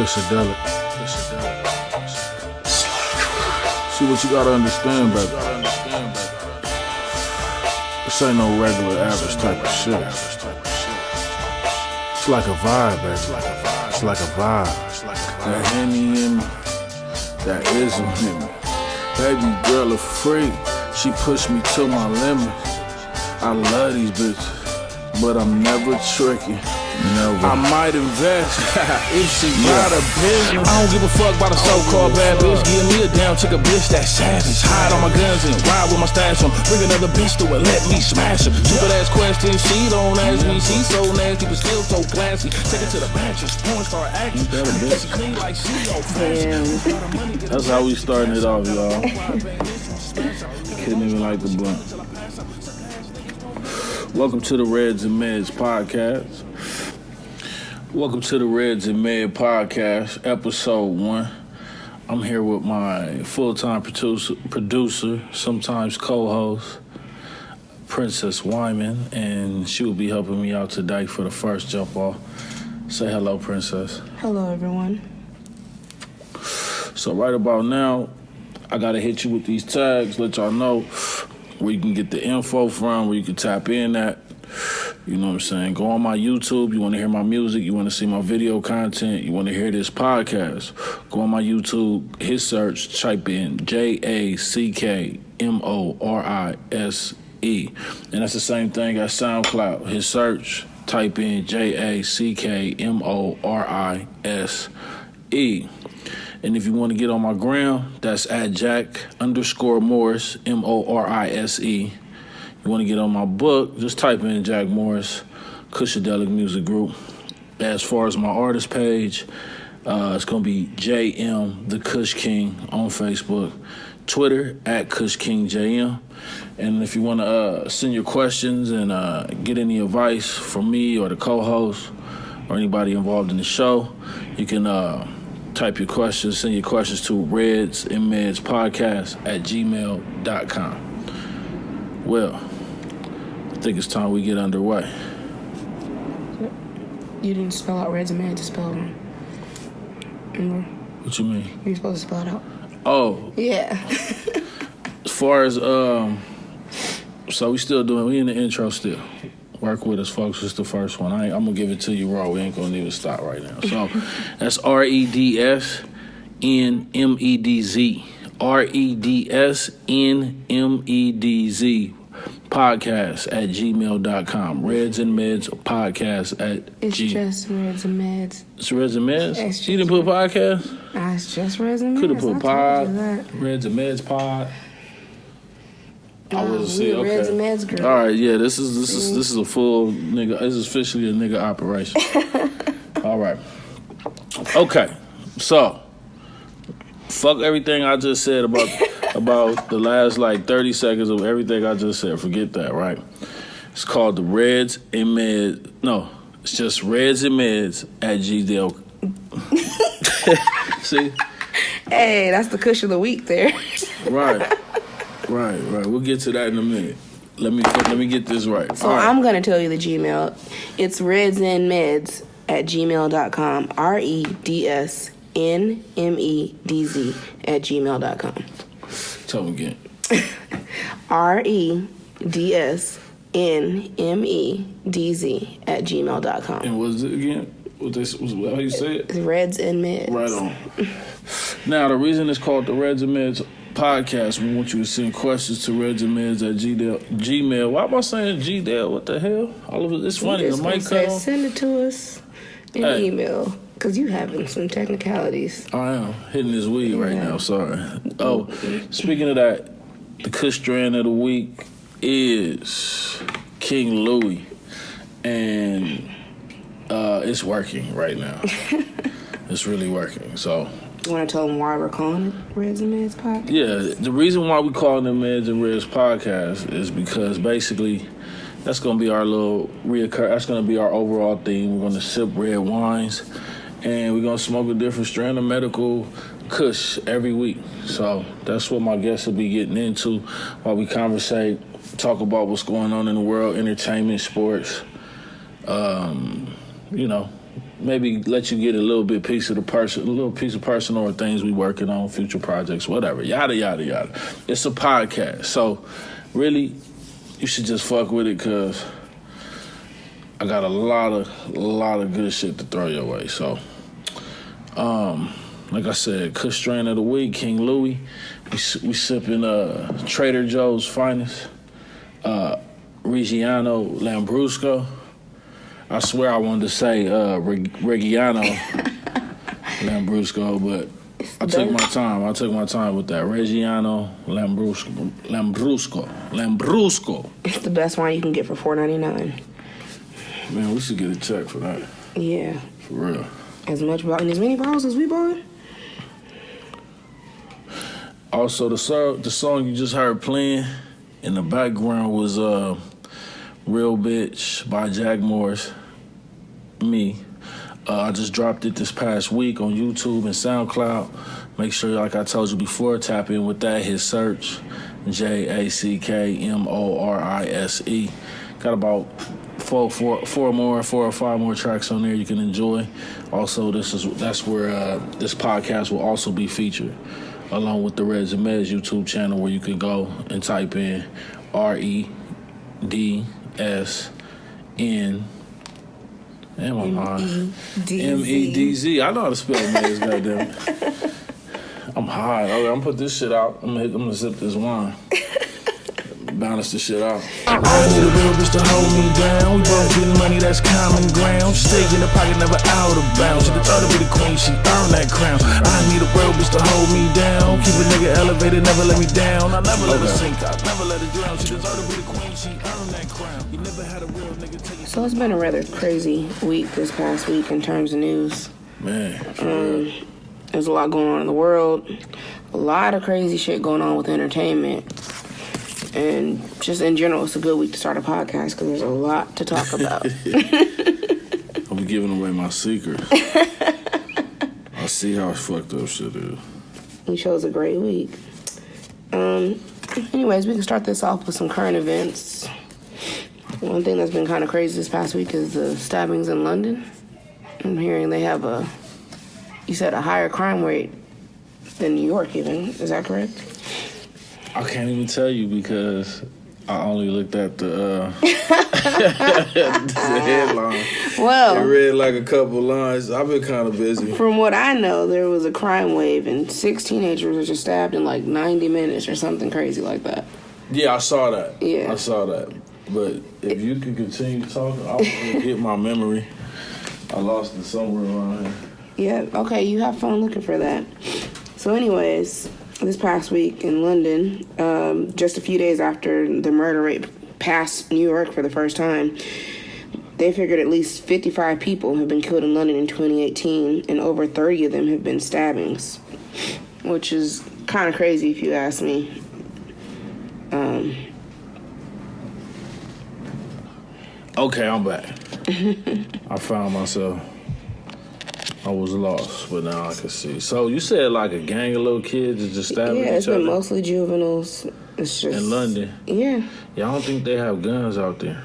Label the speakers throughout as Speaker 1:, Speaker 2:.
Speaker 1: Cushadelic. See what you gotta understand, baby. This ain't no regular average type of shit. It's like a vibe, baby. It's like a vibe. That Henny in me, that ism in me. Baby girl a freak, she pushed me to my limit. I love these bitches, but I'm never tricky. Never. I might invest if she got a business. I don't give a fuck about a so-called bad bitch. Give me a damn chick, a bitch that's savage. Hide all my guns and ride with my stash. Bring another bitch to it, let me smash her. Stupid ass questions, she don't ask me. She so nasty, but still so classy. Take it to the mattress, porn star action. Bitch clean like she on fashion. That's how we starting it off, y'all. Couldn't even like the blunt. Welcome to the Reds and Medz podcast. Welcome to the Reds and Medz podcast, episode 1. I'm here with my full-time producer, sometimes co-host, Princess Wyman, and she will be helping me out today for the first jump off. Say hello, Princess.
Speaker 2: Hello, everyone.
Speaker 1: So right about now, I gotta hit you with these tags, let y'all know where you can get the info from, where you can tap in at. You know what I'm saying? Go on my YouTube. You want to hear my music. You want to see my video content. You want to hear this podcast. Go on my YouTube. Hit search. Type in JACKMORISE. And that's the same thing as SoundCloud. Hit search. Type in JACKMORISE. And if you want to get on my gram, that's at Jack_Morris, MORISE. You want to get on my book, just type in Jack Morris, Cushadelic Music Group. As far as my artist page, it's going to be JM The Kush King on Facebook, Twitter at Kush King JM. And if you want to send your questions and get any advice from me or the co-host or anybody involved in the show, you can type your questions, send your questions to redsandmedspodcast@gmail.com. Well, I think it's time we get underway.
Speaker 2: You didn't spell out Reds and Medz, to spell them. Remember?
Speaker 1: What you mean?
Speaker 2: You're supposed to spell it out.
Speaker 1: Oh.
Speaker 2: Yeah.
Speaker 1: As far as, so we in the intro still. Work with us, folks. It's the first one. I'm going to give it to you raw. We ain't going to even stop right now. So that's REDSNMEDZ. REDSNMEDZ podcast@gmail.com. Reds and Medz podcast
Speaker 2: It's just Reds and Medz.
Speaker 1: It's Reds and Medz? You didn't put podcast?
Speaker 2: It's just Reds and Medz.
Speaker 1: Could have put pod. Reds and Medz pod. I would have said okay.
Speaker 2: Reds and Medz group.
Speaker 1: All right, yeah. This is a full nigga. This is officially a nigga operation. All right. Okay. So, fuck everything I just said about the last 30 seconds of everything I just said. Forget that, right? It's called the Reds and Medz. No, it's just Reds and Medz at Gmail. See?
Speaker 2: Hey, that's the Kush of the week there.
Speaker 1: Right. We'll get to that in a minute. Let me get this right.
Speaker 2: So right. I'm gonna tell you the Gmail. It's redsandmedz at gmail.com. REDSNMEDZ at gmail.com.
Speaker 1: Tell me again.
Speaker 2: REDSNMEDZ at gmail.com.
Speaker 1: And what is it again? How you say it?
Speaker 2: It's Reds and Medz.
Speaker 1: Right on. Now, the reason it's called the Reds and Medz podcast, we want you to send questions to Reds and Medz at Gmail. Why am I saying Gmail? What the hell? All of it. It's funny. The mic cut off.
Speaker 2: Send it to us in email. Because you having some technicalities.
Speaker 1: I am. Hitting this weed right now. Sorry. Oh, speaking of that, the Kush strand of the week is King Louis. And it's working right now. It's really working. So,
Speaker 2: you want to tell them why we're calling it Reds and Medz podcast?
Speaker 1: Yeah, the reason why we call it the Medz and Reds podcast is because basically that's going to be our little that's going to be our overall theme. We're going to sip red wines and we're going to smoke a different strand of medical Kush every week. So that's what my guests will be getting into while we conversate, talk about what's going on in the world, entertainment, sports, maybe let you get a little piece of personal or things we working on, future projects, whatever, yada, yada, yada. It's a podcast. So, really, you should just fuck with it because I got a lot of good shit to throw your way. So, like I said, Kush Strain of the Week, King Louis. We sipping Trader Joe's finest, Reggiano Lambrusco. I swear I wanted to say Reggiano Lambrusco, but I took my time. I took my time with that. Reggiano Lambrusco.
Speaker 2: It's the best wine you can get for $4.99.
Speaker 1: Man, we should get a check for that.
Speaker 2: Yeah.
Speaker 1: For real.
Speaker 2: As many bottles as we bought.
Speaker 1: Also, the song you just heard playing in the background was Real Bitch by Jack Morris. Me. I just dropped it this past week on YouTube and SoundCloud. Make sure, like I told you before, tap in with that. Hit search JACKMORISE. Got about four or five more tracks on there you can enjoy. Also, that's where this podcast will also be featured, along with the Medz YouTube channel, where you can go and type in REDSN. MEDZ. I know how to spell Medz, goddamn. I'm high. Okay, I'm gonna put this shit out. I'm gonna sip this wine. Balance this shit out.
Speaker 3: I need a real bitch to hold me down. We both getting money, that's common ground. She stay in the pocket, never out of bounds. She deserve to be the queen, she earned that crown. I need a real bitch to hold me down. Keep a nigga elevated, never let me down. I never let her sink, I never let her drown. She deserve to be the queen, she earned that crown. You never had a real nigga take you.
Speaker 2: So it's been a rather crazy week this past week in terms of news.
Speaker 1: Man,
Speaker 2: there's a lot going on in the world. A lot of crazy shit going on with entertainment. And just in general, it's a good week to start a podcast because there's a lot to talk about.
Speaker 1: I'll be giving away my secrets. I see how fucked up shit is.
Speaker 2: We chose a great week. Anyways, we can start this off with some current events. One thing that's been kind of crazy this past week is the stabbings in London. I'm hearing they have a higher crime rate than New York even. Is that correct?
Speaker 1: I can't even tell you because I only looked at the headline.
Speaker 2: Well,
Speaker 1: I read like a couple lines. I've been kind of busy.
Speaker 2: From what I know, there was a crime wave and 6 teenagers were just stabbed in like 90 minutes or something crazy like that.
Speaker 1: Yeah, I saw that.
Speaker 2: Yeah.
Speaker 1: I saw that. But if you can continue talking, I'll get my memory. I lost it somewhere around here.
Speaker 2: Yeah, okay, you have fun looking for that. So anyways, this past week in London, just a few days after the murder rate passed New York for the first time, they figured at least 55 people have been killed in London in 2018, and over 30 of them have been stabbings, which is kind of crazy if you ask me.
Speaker 1: Okay, I'm back. I found myself. I was lost, but now I can see. So you said like a gang of little kids is just stabbing each other?
Speaker 2: Yeah, it's been mostly juveniles. It's just
Speaker 1: in London.
Speaker 2: Yeah.
Speaker 1: Yeah, I don't think they have guns out there.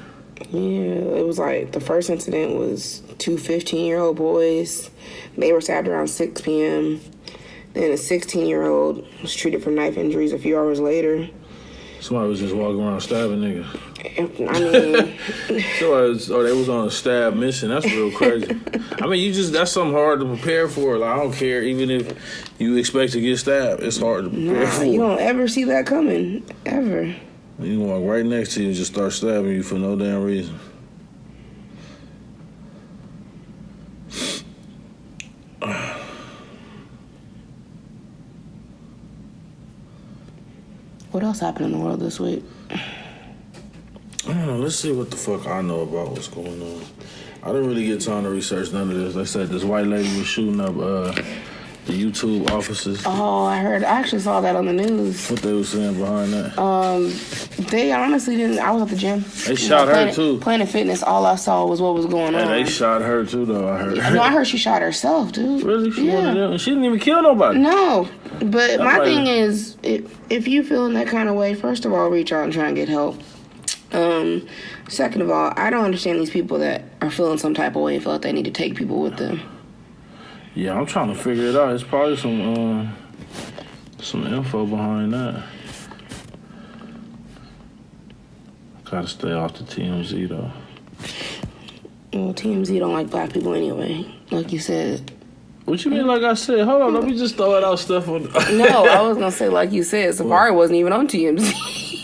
Speaker 2: Yeah, it was like the first incident was 2 15-year-old boys. They were stabbed around 6 p.m. Then a 16-year-old was treated for knife injuries a few hours later.
Speaker 1: Somebody was just walking around stabbing niggas.
Speaker 2: I mean...
Speaker 1: They was on a stab mission. That's real crazy. I mean, that's something hard to prepare for. Like, I don't care, even if you expect to get stabbed, it's hard to prepare for.
Speaker 2: You don't ever see that coming, ever.
Speaker 1: You walk right next to you and just start stabbing you for no damn reason.
Speaker 2: What else happened in the world this week?
Speaker 1: I don't know. Let's see what the fuck I know about what's going on. I didn't really get time to research none of this. They said this white lady was shooting up the YouTube offices.
Speaker 2: Oh, I heard. I actually saw that on the news.
Speaker 1: What they were saying behind that?
Speaker 2: They honestly didn't. I was at the gym.
Speaker 1: They shot her too.
Speaker 2: Planet Fitness. All I saw was what was going on.
Speaker 1: And they shot her too, though. I heard.
Speaker 2: No, I heard she shot herself, dude.
Speaker 1: Really? She didn't even kill nobody.
Speaker 2: No, but my thing is, if you feel in that kind of way, first of all, reach out and try and get help. Second of all, I don't understand these people that are feeling some type of way, feel like they need to take people with them.
Speaker 3: Yeah, I'm trying to figure it out. It's probably some info behind that. Gotta stay off the TMZ though.
Speaker 2: Well, TMZ don't like black people anyway, like you said.
Speaker 3: What you mean, like I said? Hold on, let me just throw it out stuff on.
Speaker 2: No, I was gonna say, like you said, Safari wasn't even on TMZ.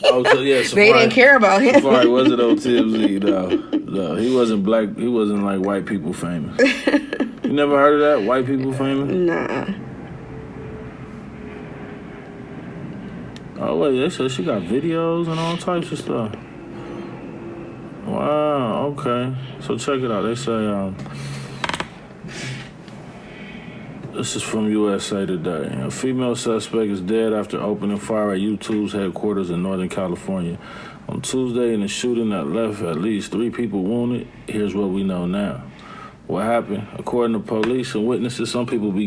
Speaker 3: Oh, so yeah, Safari,
Speaker 2: they didn't care about him.
Speaker 3: Safari wasn't on TMZ, no, he wasn't black. He wasn't like white people famous. You never heard of that? White people famous?
Speaker 2: Nah.
Speaker 3: Oh wait, they said she got videos and all types of stuff. Wow. Okay. So check it out. They say. This is from USA Today. A female suspect is dead after opening fire at YouTube's headquarters in Northern California on Tuesday in a shooting that left at least 3 people wounded. Here's what we know now. What happened? According to police and witnesses, someone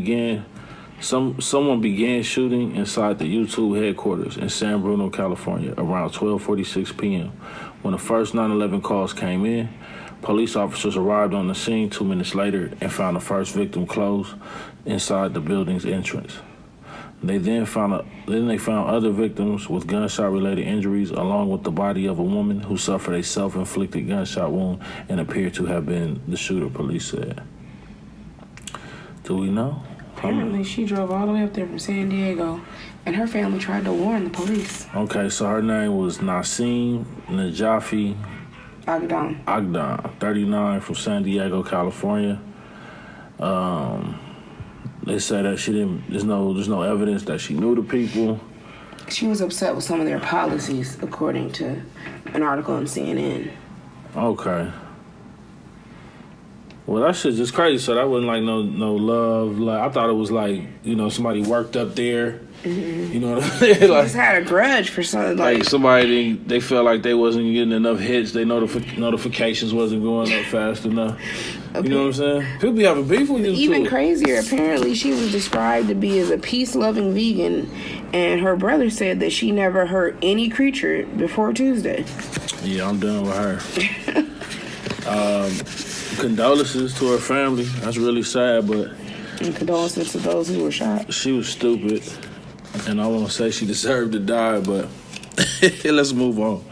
Speaker 3: began shooting inside the YouTube headquarters in San Bruno, California around 12:46 p.m. When the first 911 calls came in, police officers arrived on the scene 2 minutes later and found the first victim close inside the building's entrance. They found other victims with gunshot-related injuries, along with the body of a woman who suffered a self-inflicted gunshot wound and appeared to have been the shooter, police said. Do we know?
Speaker 2: Apparently, she drove all the way up there from San Diego, and her family tried to warn the police.
Speaker 3: Okay, so her name was Nasim Najafi Agdan, 39, from San Diego, California. They say that she didn't. There's no evidence that she knew the people.
Speaker 2: She was upset with some of their policies, according to an article on CNN.
Speaker 3: Okay. Well, that shit's just crazy. So that wasn't like no love. Like I thought it was like somebody worked up there. Mm-hmm. You know what I mean?
Speaker 2: She just had a grudge for something.
Speaker 3: Like somebody they felt like they wasn't getting enough hits. They notifications wasn't going up fast enough. Okay. You know what I'm saying? People be having beef with you too.
Speaker 2: Even crazier, apparently she was described to be as a peace-loving vegan, and her brother said that she never hurt any creature before Tuesday.
Speaker 3: Yeah, I'm done with her. Condolences to her family. That's really sad, but...
Speaker 2: And condolences to those who were shot.
Speaker 3: She was stupid, and I won't say she deserved to die, but let's move on.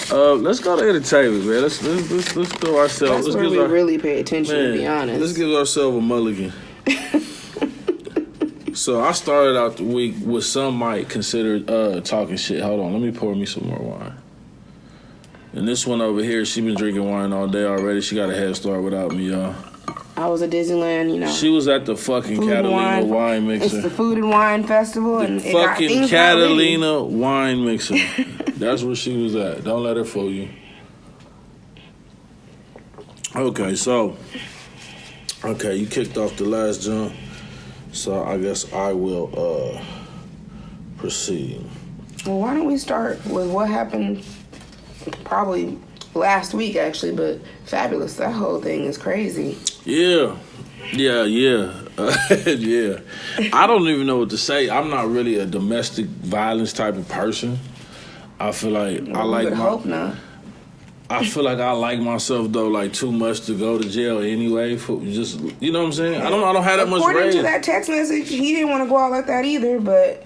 Speaker 3: Let's go to entertainment, man. Let's throw ourselves.
Speaker 2: That's where we really pay attention, to be honest.
Speaker 3: Let's give ourselves a mulligan. So I started out the week with some might consider talking shit. Hold on, let me pour me some more wine. And this one over here, she been drinking wine all day already. She got a head start without me, y'all.
Speaker 2: I was at Disneyland,
Speaker 3: She was at the fucking Catalina wine mixer.
Speaker 2: It's the Food and Wine Festival.
Speaker 3: The fucking Catalina wine mixer. That's where she was at. Don't let her fool you. Okay, you kicked off the last jump. So I guess I will proceed.
Speaker 2: Well, why don't we start with what happened probably last week, actually, but Fabulous. That whole thing is crazy. Yeah.
Speaker 3: Yeah. I don't even know what to say. I'm not really a domestic violence type of person. I feel like
Speaker 2: hope not.
Speaker 3: I feel like I like myself though, like too much to go to jail anyway. For just you know what I'm saying. I don't have that much rage.
Speaker 2: According to that text message, he didn't want to go out like that either. But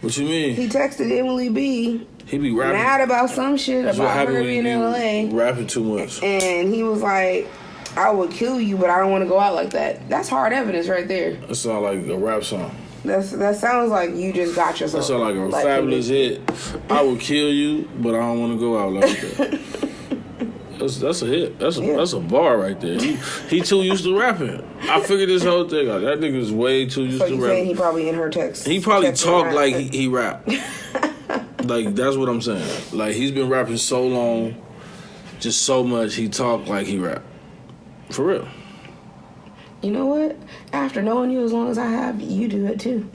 Speaker 3: what you mean?
Speaker 2: He texted Emily B.
Speaker 3: He be rapping
Speaker 2: mad about some shit about her being in LA.
Speaker 3: Rapping too much.
Speaker 2: And he was like, I would kill you, but I don't want to go out like that. That's hard evidence right there.
Speaker 3: That sounds like a rap song.
Speaker 2: That sounds like you just got yourself.
Speaker 3: That sounds like a fabulous hit. I would kill you, but I don't want to go out like that. That's a hit. That's a bar right there. He too used to rapping. I figured this whole thing out. That nigga's way too used to rapping. So you saying
Speaker 2: he probably in her text?
Speaker 3: He probably talked like he rapped. Like, that's what I'm saying. Like, he's been rapping so long, just so much, he talked like he rapped. For real.
Speaker 2: You know what? After knowing you as long as I have, you do it too.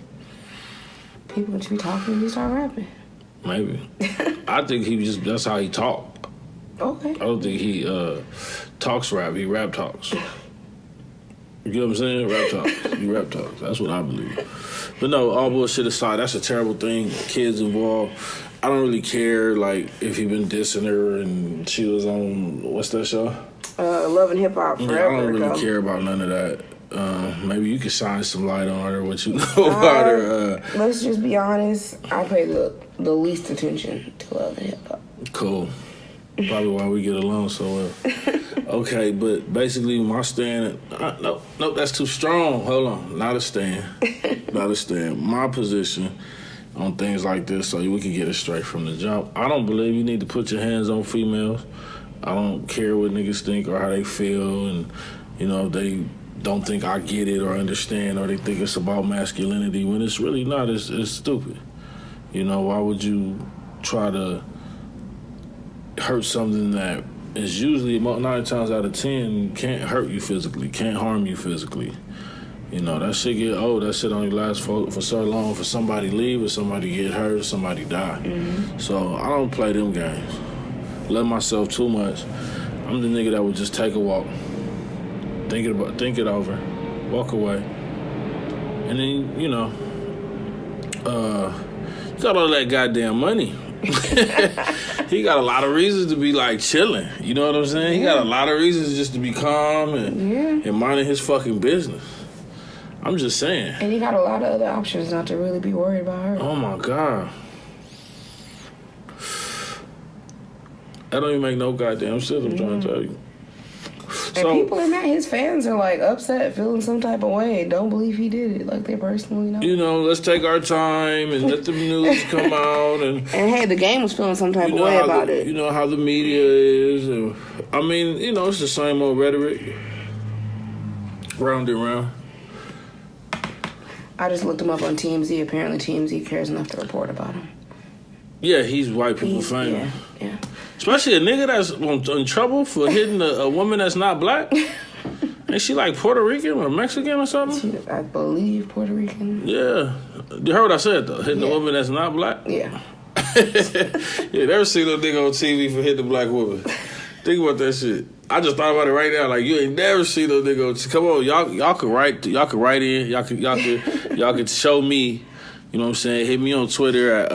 Speaker 2: People should be talking and you start rapping.
Speaker 3: Maybe. I think that's how he talk.
Speaker 2: Okay.
Speaker 3: I don't think he talks rap, he rap talks. You know what I'm saying? Rap talks. He rap talks. That's what I believe. But no, all bullshit aside, that's a terrible thing. Kids involved.
Speaker 1: I don't really care, like, if he been dissing her and she was on, what's that show?
Speaker 2: Love and Hip Hop Forever.
Speaker 1: Yeah, I don't really care about none of that. Maybe you could shine some light on her, what you know about her.
Speaker 2: Let's just be honest. I pay the least attention to Love and Hip Hop.
Speaker 1: Cool. Probably why we get along so well. Okay, but basically my stand... nope, that's too strong. Hold on. Not a stand. Not a stand. My position on things like this, so we can get it straight from the jump. I don't believe you need to put your hands on females. I don't care what niggas think or how they feel, and, you know, if they don't think I get it or understand, or they think it's about masculinity, when it's really not. It's stupid. You know, why would you try to hurt something that is usually 9 times out of 10 can't hurt you physically, can't harm you physically? You know, that shit get old. That shit only lasts for so long. For somebody leave or somebody get hurt or somebody die. Mm-hmm. So I don't play them games. Love myself too much. I'm the nigga that would just take a walk, think it over, walk away, and then, you know, you got all that goddamn money. He got a lot of reasons to be like chilling. You know what I'm saying? He got a lot of reasons just to be calm and minding his fucking business. I'm just saying. And
Speaker 2: he got a lot of other options not to really be worried about her.
Speaker 1: Oh my God. That don't even make no goddamn sense, I'm trying to tell you.
Speaker 2: And people are mad. His fans are like upset, feeling some type of way. Don't believe he did it. Like they personally know.
Speaker 1: You know, let's take our time and let the news come out. And
Speaker 2: hey, the game was feeling some type of way about it.
Speaker 1: You know how the media is. And, I mean, you know, it's the same old rhetoric. Round and round.
Speaker 2: I just looked him up on TMZ. Apparently TMZ cares enough to report about him.
Speaker 1: Yeah, he's white people famous.
Speaker 2: Yeah.
Speaker 1: Especially a nigga that's in trouble for hitting a woman that's not black. Ain't she like Puerto Rican or Mexican or something?
Speaker 2: I believe Puerto Rican.
Speaker 1: Yeah. You heard what I said, though? Hitting a woman that's not black?
Speaker 2: Yeah.
Speaker 1: You never seen no nigga on TV for hitting a black woman. Think about that shit. I just thought about it right now. Like, you ain't never seen no nigga on TV. Come on, y'all could write in. Y'all could show me. You know what I'm saying? Hit me on Twitter at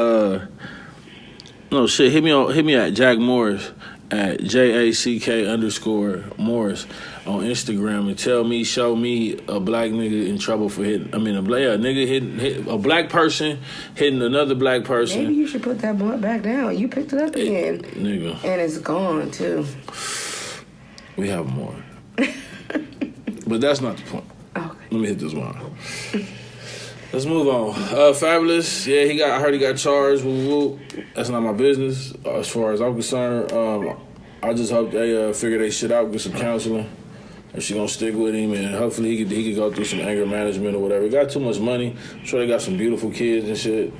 Speaker 1: hit me at Jack Morris at JACK_Morris on Instagram and show me a black nigga in trouble for hitting. I mean, a black person hitting another black person.
Speaker 2: Maybe you should put that blunt back down. You picked it up again,
Speaker 1: nigga,
Speaker 2: and it's gone too.
Speaker 1: We have more, but that's not the point.
Speaker 2: Okay.
Speaker 1: Let me hit this one. Let's move on. Fabulous. Yeah, I heard he got charged. Woo. That's not my business as far as I'm concerned. I just hope they figure their shit out, get some counseling. If she gonna stick with him, and hopefully he could go through some anger management or whatever. He got too much money. I'm sure they got some beautiful kids and shit.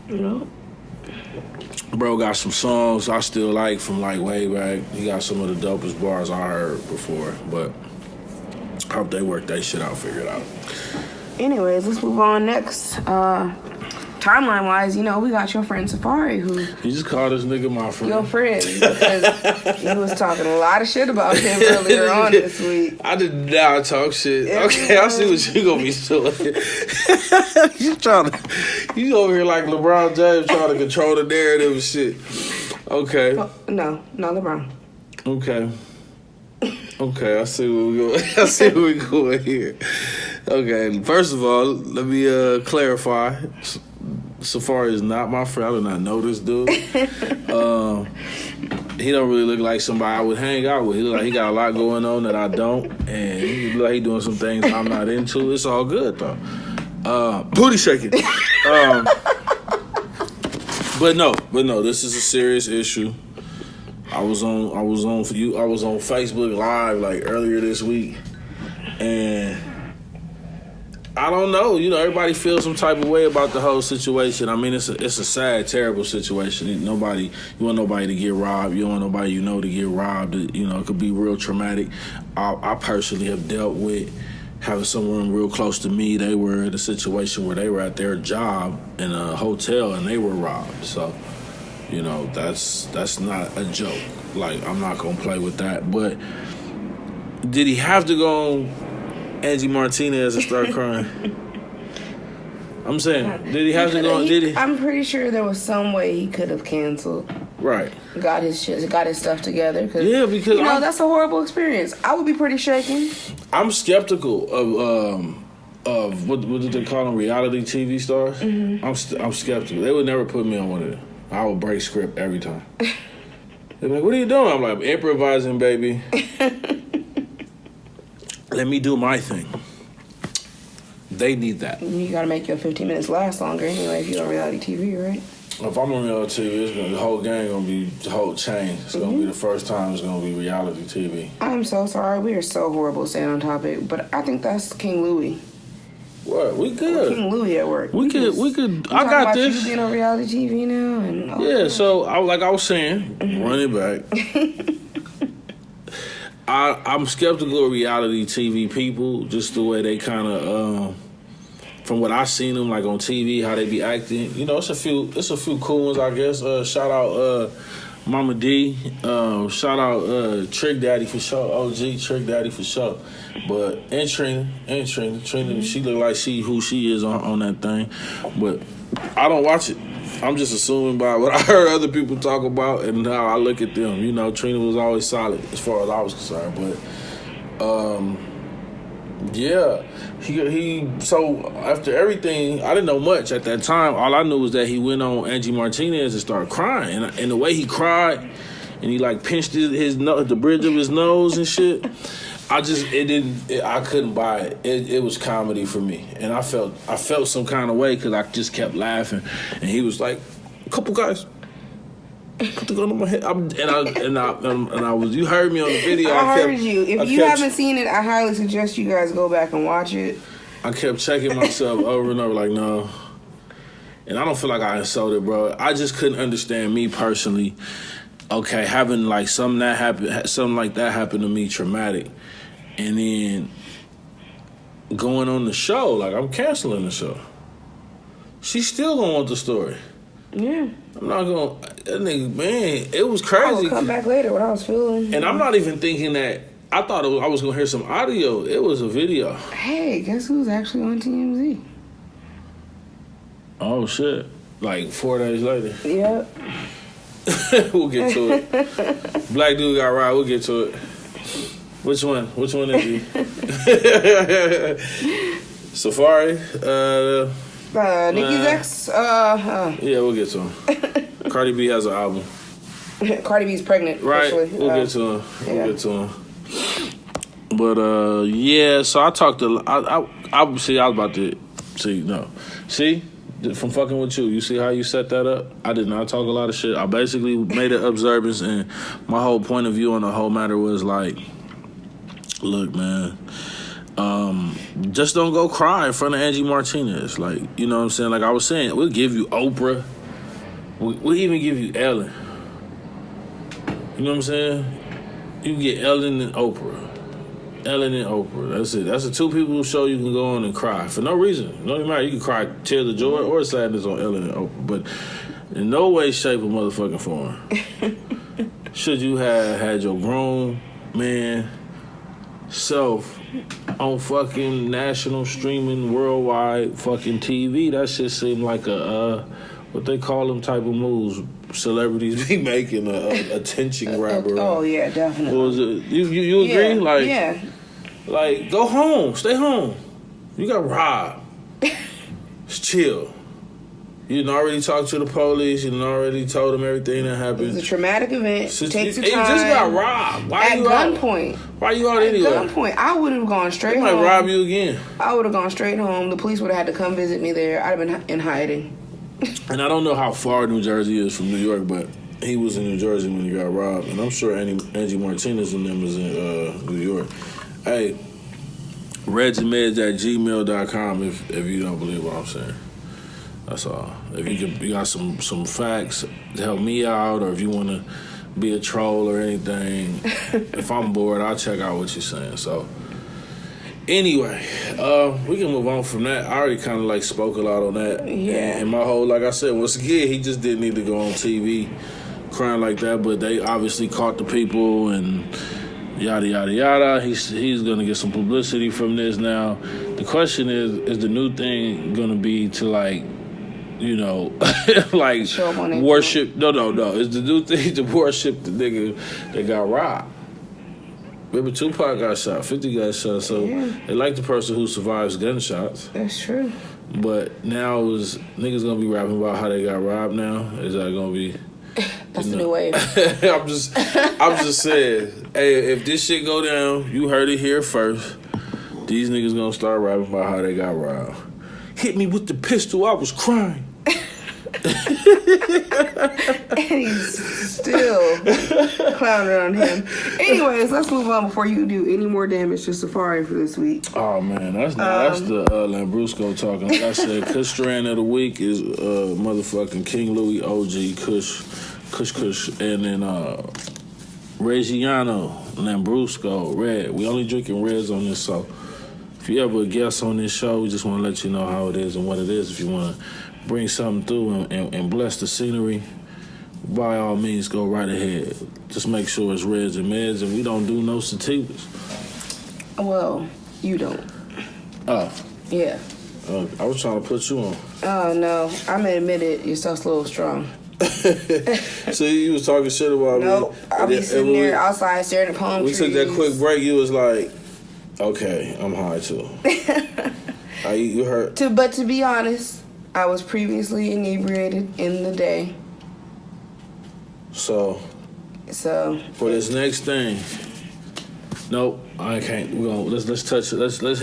Speaker 2: You know.
Speaker 1: Bro got some songs I still like from like way back. He got some of the dopest bars I heard before, but I hope they work that shit out, figure it out.
Speaker 2: Anyways, let's move on next. Timeline-wise, you know, we got your friend Safari, who...
Speaker 1: You just called this nigga my friend.
Speaker 2: Your friend, because he was talking a lot of shit about him earlier on this week.
Speaker 1: I did not talk shit. Okay, I see what you gonna be doing. You over here like LeBron James trying to control the narrative and shit. Okay.
Speaker 2: No, not LeBron.
Speaker 1: Okay, I see where we going here. Okay, first of all, let me clarify. Safari is not my friend. I do not know this dude. He don't really look like somebody I would hang out with. He look like he got a lot going on that I don't, and he look like he doing some things I'm not into. It's all good though. Booty shaking. But no, this is a serious issue. I was on Facebook Live like earlier this week, and I don't know. You know, everybody feels some type of way about the whole situation. I mean, it's a sad, terrible situation. You want nobody to get robbed. You don't want nobody you know to get robbed. You know, it could be real traumatic. I personally have dealt with having someone real close to me. They were in a situation where they were at their job in a hotel and they were robbed. So, you know, that's not a joke. Like, I'm not gonna play with that. But did he have to go on Angie Martinez and start crying? I'm saying, did he have to go? Did he?
Speaker 2: I'm pretty sure there was some way he could have canceled.
Speaker 1: Right.
Speaker 2: Got his stuff together.
Speaker 1: Yeah, because
Speaker 2: that's a horrible experience. I would be pretty shaken.
Speaker 1: I'm skeptical of what did they call them, reality TV stars? Mm-hmm. I'm skeptical. They would never put me on one of them. I would break script every time. They're like, "What are you doing?" I'm like, "Improvising, baby. Let me do my thing." They need that.
Speaker 2: You got to make your 15 minutes last longer anyway if you're on reality TV, right?
Speaker 1: If I'm on reality TV, the whole game gonna be the whole chain. It's gonna be the first time it's gonna be reality TV.
Speaker 2: I'm so sorry. We are so horrible staying on topic, but I think that's King Louis.
Speaker 1: What? We good.
Speaker 2: King Louis at work.
Speaker 1: We could. I got this.
Speaker 2: You being on reality TV now, and
Speaker 1: yeah. So like I was saying, run it back. I'm skeptical of reality TV people, just the way they kind of. From what I seen them like on TV, how they be acting, it's a few cool ones, I guess. Shout out Mama D, shout out Trick Daddy for sure, OG Trick Daddy for sure. But and Trina, she look like who she is on that thing. But I don't watch it. I'm just assuming by what I heard other people talk about and how I look at them. Trina was always solid as far as I was concerned, but. Yeah, he. So after everything, I didn't know much at that time. All I knew was that he went on Angie Martinez and started crying, and the way he cried, and he like pinched the bridge of his nose and shit. I couldn't buy it. It was comedy for me, and I felt some kind of way because I just kept laughing, and he was like, "A couple guys." Put the gun on my head. I was. You heard me on the video.
Speaker 2: I heard you. If you haven't seen it, I highly suggest you guys go back and watch it.
Speaker 1: I kept checking myself over and over, like no. And I don't feel like I insulted, bro. I just couldn't understand me personally. Okay, having like something like that happen to me, traumatic, and then going on the show, like I'm canceling the show. She's still gonna want the story.
Speaker 2: Yeah.
Speaker 1: I'm not gonna. That nigga, man, it was crazy.
Speaker 2: I'll come back later what I was feeling.
Speaker 1: And I'm not even thinking that. I thought I was gonna hear some audio. It was a video.
Speaker 2: Hey, guess who's actually on TMZ?
Speaker 1: Oh shit! Like 4 days later.
Speaker 2: Yep.
Speaker 1: We'll get to it. Black dude got robbed. We'll get to it. Which one? Which one is he? Safari.
Speaker 2: Nicki's ex.
Speaker 1: Yeah, we'll get to him. Cardi B has an album.
Speaker 2: Cardi B's pregnant.
Speaker 1: Right.
Speaker 2: Officially.
Speaker 1: We'll get to him. We'll get to him. But yeah. So I talked to. I see. I was about to see. No. See. From fucking with you. You see how you set that up? I did not talk a lot of shit. I basically made an observance, and my whole point of view on the whole matter was like, look, man, just don't go cry in front of Angie Martinez. Like, you know what I'm saying? Like I was saying, we'll give you Oprah. We'll even give you Ellen. You know what I'm saying? You can get Ellen and Oprah. Ellen and Oprah. That's it. That's the two people show you can go on and cry for no reason. No matter. You can cry tears of joy or sadness on Ellen and Oprah, but in no way, shape, or motherfucking form should you have had your grown man self on fucking national streaming worldwide fucking TV. That shit seemed like a what they call them type of moves celebrities be making, a attention grabber.
Speaker 2: Oh yeah, definitely.
Speaker 1: What was it? You agree?
Speaker 2: Yeah,
Speaker 1: like,
Speaker 2: yeah.
Speaker 1: Like, go home, stay home. You got robbed. Just chill. You done already talked to the police. You done already told them everything that happened.
Speaker 2: It was a traumatic event. Takes some time.
Speaker 1: You just got robbed. Why
Speaker 2: at
Speaker 1: you
Speaker 2: gunpoint.
Speaker 1: Why you out anyway?
Speaker 2: At gunpoint. I would have gone straight home.
Speaker 1: They might rob you again.
Speaker 2: I would have gone straight home. The police would have had to come visit me there. I'd have been in hiding.
Speaker 1: And I don't know how far New Jersey is from New York, but he was in New Jersey when he got robbed. And I'm sure Angie Martinez and them was in New York. Hey, ReggieMedz@gmail.com if you don't believe what I'm saying. That's all. If you got some facts to help me out, or if you want to be a troll or anything, if I'm bored, I'll check out what you're saying. So anyway, we can move on from that. I already kind of like spoke a lot on that.
Speaker 2: Yeah.
Speaker 1: And my whole, like I said, once again, he just didn't need to go on TV crying like that, but they obviously caught the people, and Yada, yada, yada. He's going to get some publicity from this now. The question is the new thing going to be to, like, you know, like worship? No. It's the new thing to worship the nigga that got robbed. Remember, Tupac got shot, 50 got shot, so they like the person who survives gunshots.
Speaker 2: That's true.
Speaker 1: But now niggas gonna be rapping about how they got robbed now? Is that gonna be...
Speaker 2: That's the new wave.
Speaker 1: I'm just saying, hey, if this shit go down, you heard it here first. These niggas gonna start rapping about how they got robbed. Hit me with the pistol, I was crying.
Speaker 2: And he's still clowning on him. Anyways, let's move on before you do any more damage to Safari for this week.
Speaker 1: Oh man, that's the Lambrusco talking. Like I said, Kush Strand of the week is motherfucking King Louis OG Kush, and then Reggiano Lambrusco Red. We only drinking reds on this, so if you ever a guest on this show, we just want to let you know how it is and what it is. If you want to bring something through and bless the scenery, by all means, go right ahead. Just make sure it's reds and meds, and we don't do no sativas.
Speaker 2: Well, you don't.
Speaker 1: Oh.
Speaker 2: Yeah.
Speaker 1: I was trying to put you on.
Speaker 2: Oh, no. I'm going to admit it. Your stuff's a little strong.
Speaker 1: See, you was talking shit about me.
Speaker 2: Nope. I'll be sitting there outside staring at palm trees.
Speaker 1: We took that quick break. You was like, okay, I'm high too. You hurt.
Speaker 2: But to be honest, I was previously inebriated in the day.
Speaker 1: So for this next thing, nope, I can't. We're gonna let's touch it. Let's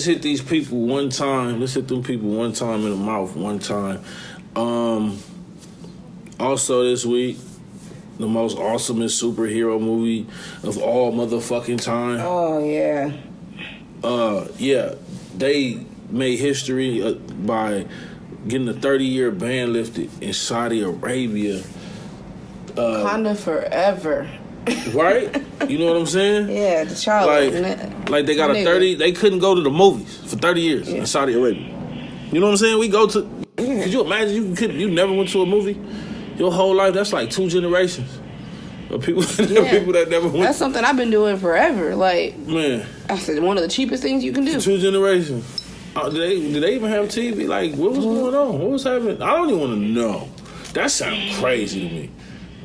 Speaker 1: hit these people one time. Let's hit them people one time in the mouth one time. Also this week, the most awesomest superhero movie of all motherfucking time.
Speaker 2: Oh yeah.
Speaker 1: Yeah, they made history by getting a 30-year ban lifted in Saudi Arabia.
Speaker 2: Wakanda forever.
Speaker 1: Right? You know what I'm saying?
Speaker 2: Yeah, the child.
Speaker 1: Like they got a 30. They couldn't go to the movies for 30 years in Saudi Arabia. You know what I'm saying? We go to. Could you imagine you never went to a movie your whole life? That's like 2 generations of people. People that never went.
Speaker 2: That's something I've been doing forever. Like,
Speaker 1: man,
Speaker 2: I said one of the cheapest things you can do.
Speaker 1: 2 generations. Did they even have TV? Like, what was going on? What was happening? I don't even want to know. That sounds crazy to me.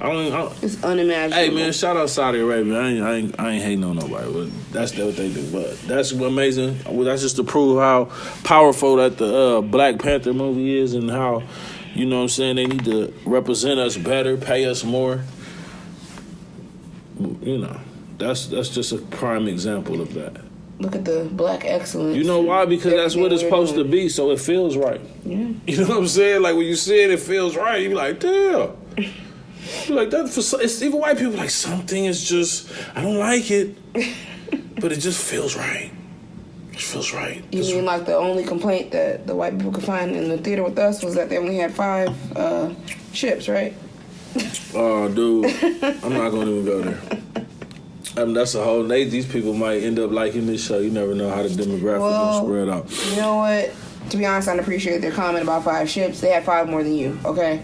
Speaker 2: It's unimaginable.
Speaker 1: Hey man, shout out Saudi Arabia. I ain't hating on nobody, but that's what they do. But that's amazing. That's just to prove how powerful that the Black Panther movie is, and how, you know what I'm saying, they need to represent us better, pay us more. You know, that's just a prime example of that.
Speaker 2: Look at the black excellence.
Speaker 1: You know why? Because that's what it's supposed to be, so it feels right.
Speaker 2: Yeah.
Speaker 1: You know what I'm saying? Like when you see it, it feels right. You be like, damn. You're like that. It's even white people like something is just, I don't like it, but it just feels right. It feels right.
Speaker 2: You mean like the only complaint that the white people could find in the theater with us was that they only had 5 ships, right?
Speaker 1: Oh, dude, I'm not gonna even go there. That's a whole. These people might end up liking this show. You never know how the demographic will spread out.
Speaker 2: You know what? To be honest, I don't appreciate their comment about 5 ships. They had 5 more than you. Okay.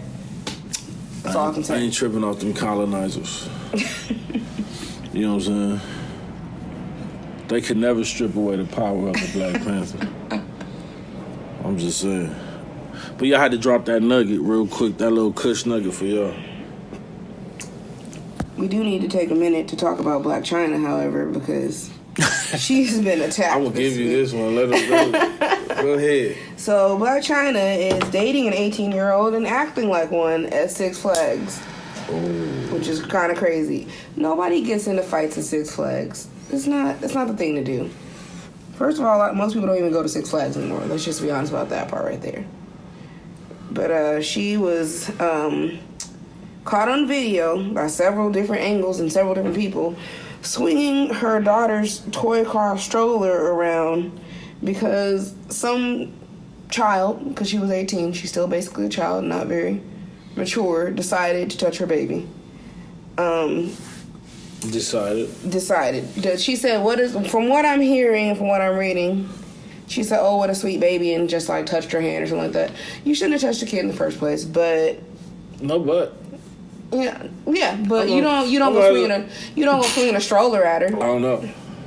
Speaker 2: That's all I can say.
Speaker 1: I ain't tripping off them colonizers. You know what I'm saying? They could never strip away the power of the Black Panther. I'm just saying. But y'all had to drop that nugget real quick, that little Kush nugget for y'all.
Speaker 2: We do need to take a minute to talk about Black China, however, because she's been attacked.
Speaker 1: I'm going to give you this one. Let her go ahead.
Speaker 2: So Black China is dating an 18-year-old and acting like one at Six Flags, which is kind of crazy. Nobody gets into fights at Six Flags. That's not the thing to do. First of all, most people don't even go to Six Flags anymore. Let's just be honest about that part right there. But she was caught on video by several different angles and several different people swinging her daughter's toy car stroller around because some child, because she was 18, she's still basically a child, not very mature, decided to touch her baby. Decided. She said, from what I'm hearing and from what I'm reading, she said, oh, what a sweet baby, and just like touched her hand or something like that. You shouldn't have touched the kid in the first place, but...
Speaker 1: No, but...
Speaker 2: Yeah, but you don't go swinging a stroller at her.
Speaker 3: I don't know.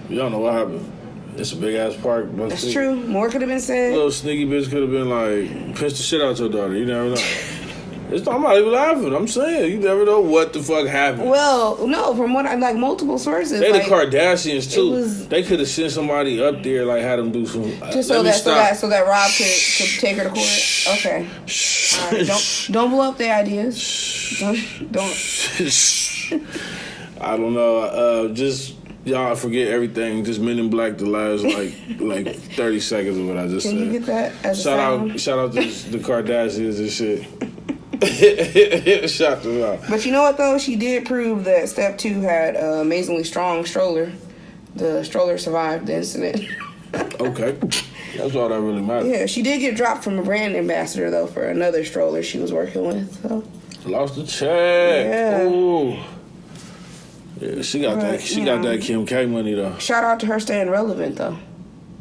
Speaker 3: You don't know what happened. It's a big ass park.
Speaker 2: That's true. More could have been said.
Speaker 3: Little sneaky bitch could have been like, piss the shit out your daughter. You never know. I'm not even laughing. I'm saying you never know what the fuck happened.
Speaker 2: Well, no, from what I like, multiple sources.
Speaker 3: They
Speaker 2: like,
Speaker 3: the Kardashians too. They could have sent somebody up there, like had them do some.
Speaker 2: Just so that Rob could take her to court. Okay. All right, don't blow up the ideas. Don't.
Speaker 3: I don't know. Just y'all forget everything. Just Men in Black the last like 30 seconds of what I just said.
Speaker 2: Can you get that as a sound?
Speaker 3: Shout out to the Kardashians and shit. Shout them out.
Speaker 2: But you know what though? She did prove that Step 2 had an amazingly strong stroller. The stroller survived the incident.
Speaker 3: Okay. That's all that really matters.
Speaker 2: Yeah, she did get dropped from a brand ambassador though for another stroller she was working with. So.
Speaker 3: Lost the check.
Speaker 2: Yeah.
Speaker 3: Ooh. Yeah, she got that. She got that Kim K money though.
Speaker 2: Shout out to her staying relevant though.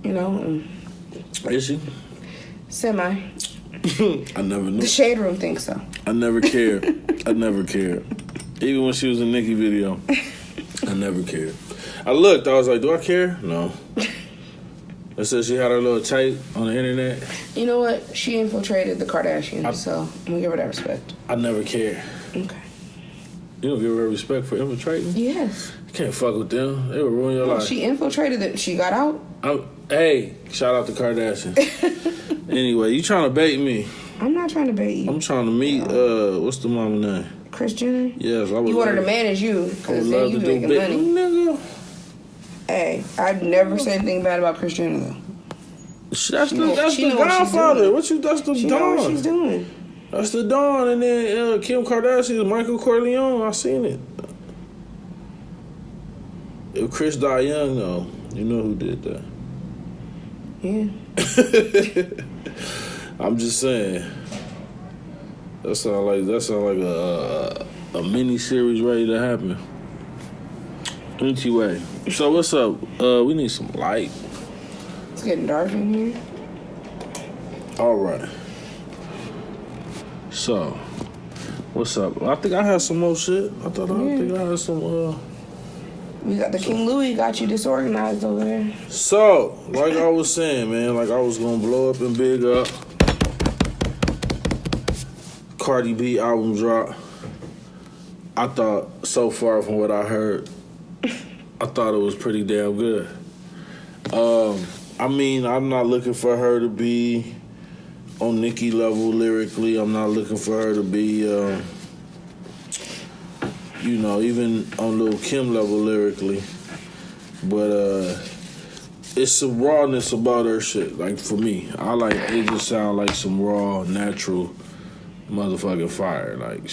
Speaker 2: You know.
Speaker 3: Is she?
Speaker 2: Semi.
Speaker 3: I never knew.
Speaker 2: The Shade Room thinks so.
Speaker 3: I never cared. I never cared. Even when she was in Nicki video, I never cared. I looked. I was like, do I care? No. It said she had her little tape on the internet.
Speaker 2: You know what? She infiltrated the Kardashians, so I'm gonna give her that respect.
Speaker 3: I never cared.
Speaker 2: Okay.
Speaker 3: You don't give her respect for infiltrating?
Speaker 2: Yes.
Speaker 3: You can't fuck with them. They will ruin your life.
Speaker 2: She infiltrated it. She got out.
Speaker 3: Hey, shout out to Kardashian. Anyway, you trying to bait me?
Speaker 2: I'm not trying to bait you.
Speaker 3: I'm trying to meet. What's the mama name?
Speaker 2: Kris Jenner.
Speaker 3: Yes, I would.
Speaker 2: You want her to manage you because then you making money.
Speaker 3: Nigga.
Speaker 2: Hey, I'd never say anything bad about Kris Jenner though.
Speaker 3: That's the Godfather. That's the
Speaker 2: She
Speaker 3: Don.
Speaker 2: know what she's doing.
Speaker 3: That's the Don, and then Kim Kardashian, Michael Corleone. I seen it. If Chris died young, though, you know who did that.
Speaker 2: Yeah.
Speaker 3: I'm just saying. That sound like a mini series ready to happen. Anyway, so what's up? We need some light.
Speaker 2: It's getting dark in here.
Speaker 3: All right. So, what's up? I think I had some more shit. I think I had some.
Speaker 2: We got the King Louis got you disorganized over there.
Speaker 3: So, like I was saying, man, like I was gonna blow up and big up. Cardi B album drop. I thought, so far from what I heard, I thought it was pretty damn good. I mean, I'm not looking for her to be on Nicki level lyrically. I'm not looking for her to be, even on Lil' Kim level lyrically. But it's some rawness about her shit. Like, for me, it just sound like some raw, natural motherfucking fire. Like,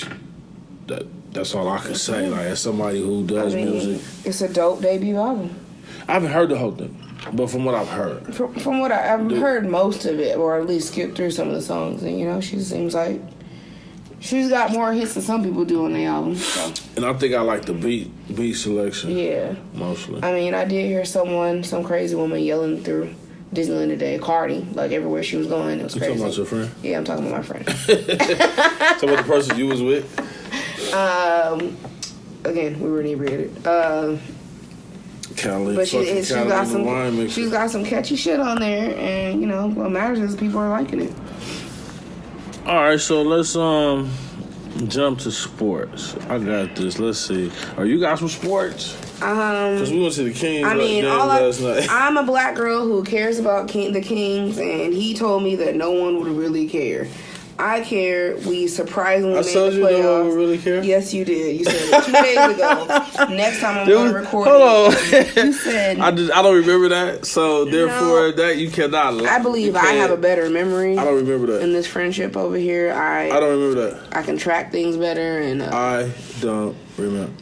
Speaker 3: that's all I can say. Like, as somebody who does music.
Speaker 2: It's a dope debut album.
Speaker 3: I haven't heard the whole thing, but from what I've heard.
Speaker 2: From what I've heard most of it, or at least skipped through some of the songs, and she seems like she's got more hits than some people do on the album. So.
Speaker 3: And I think I like the beat selection.
Speaker 2: Yeah.
Speaker 3: Mostly.
Speaker 2: I mean, I did hear some crazy woman yelling through Disneyland today, Cardi, like everywhere she was going. It was crazy.
Speaker 3: You talking about your friend?
Speaker 2: Yeah, I'm talking about my friend.
Speaker 3: Talking about the person you was with?
Speaker 2: Again, we were inebriated.
Speaker 3: But
Speaker 2: she's got some catchy shit on there, and what matters is people are liking it.
Speaker 3: All right, so let's jump to sports. I got this. Let's see. Are you guys from sports? Because we went to the Kings game last night.
Speaker 2: I'm a black girl who cares about the Kings, and he told me that no one would really care. I care. We surprisingly made the playoffs. I told you no one would really care? Yes, you did. You said it 2 days ago. Next time I'm going to record it. You said...
Speaker 3: I don't remember that, so therefore that you cannot lie.
Speaker 2: I believe I have a better memory.
Speaker 3: I don't remember that.
Speaker 2: In this friendship over here, I
Speaker 3: don't remember that.
Speaker 2: I can track things better, and...
Speaker 3: I don't remember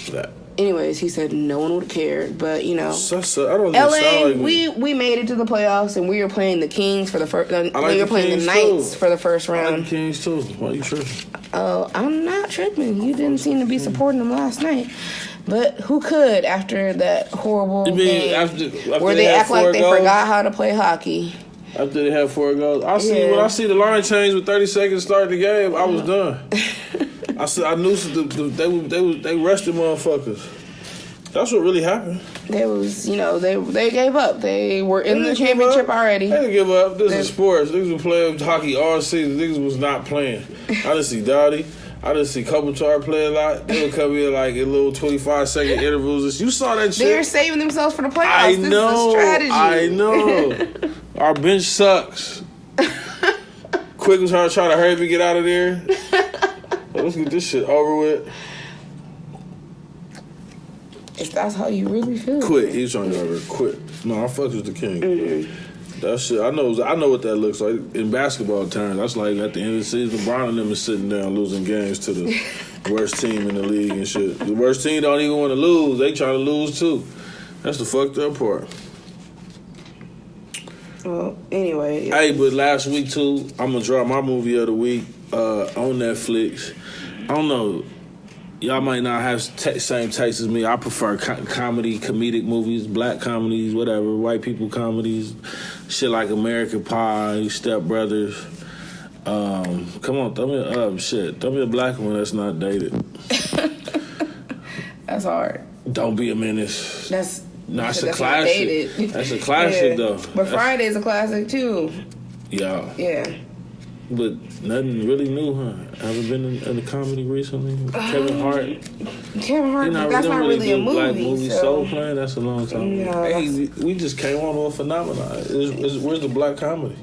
Speaker 3: that.
Speaker 2: Anyways, he said no one would care, but I
Speaker 3: don't
Speaker 2: LA,
Speaker 3: sound like
Speaker 2: we made it to the playoffs, and we were playing the Kings for the first. We were playing the Knights for the first round.
Speaker 3: I like the Kings too. Why are you tripping?
Speaker 2: Oh, I'm not tripping. You didn't seem to be supporting them last night. But who could after that horrible game
Speaker 3: after
Speaker 2: where they act like they forgot how to play hockey?
Speaker 3: After they had 4 goals, when I see the line change with 30 seconds to start the game, I was done.
Speaker 1: I knew they rushed motherfuckers. That's what really happened.
Speaker 2: They was, they gave up. They were in the championship already.
Speaker 1: They didn't give up. This is sports. Niggas been playing hockey all season. Niggas was not playing. I didn't see Dottie. I didn't see Kopitar play a lot. They would come in like in little 25-second intervals. You saw that shit.
Speaker 2: They're saving themselves for the playoffs.
Speaker 1: I
Speaker 2: This
Speaker 1: know.
Speaker 2: is a strategy.
Speaker 1: I know. Our bench sucks. Quick was trying to hurry me get out of there. Let's get this shit over with.
Speaker 2: If that's how you really feel.
Speaker 1: Quit. He's trying to get over it. Quit. No, I fucked with the king. Mm-hmm. That shit, I know what that looks like in basketball terms. That's like at the end of the season, LeBron and them is sitting down losing games to the worst team in the league and shit. The worst team don't even want to lose. They trying to lose too. That's the fucked up part.
Speaker 2: Well, anyway. Yeah.
Speaker 1: Hey, but last week too, I'm gonna drop my movie of the week on Netflix. I don't know. Y'all might not have same taste as me. I prefer comedic movies, black comedies, whatever, white people comedies, shit like American Pie, Step Brothers. Come on, throw me a black one that's not dated.
Speaker 2: That's hard.
Speaker 1: Don't Be a Menace.
Speaker 2: That's
Speaker 1: a classic. That's a classic though.
Speaker 2: But Friday's a classic too.
Speaker 1: Yeah.
Speaker 2: Yeah.
Speaker 1: But nothing really new, huh? Haven't been in a comedy recently? Kevin Hart,
Speaker 2: but that's not really a movie.
Speaker 1: Black movie, Soul Plane, that's a long time ago.
Speaker 2: No,
Speaker 1: hey, we just came on to a phenomenon. Where's the black comedy?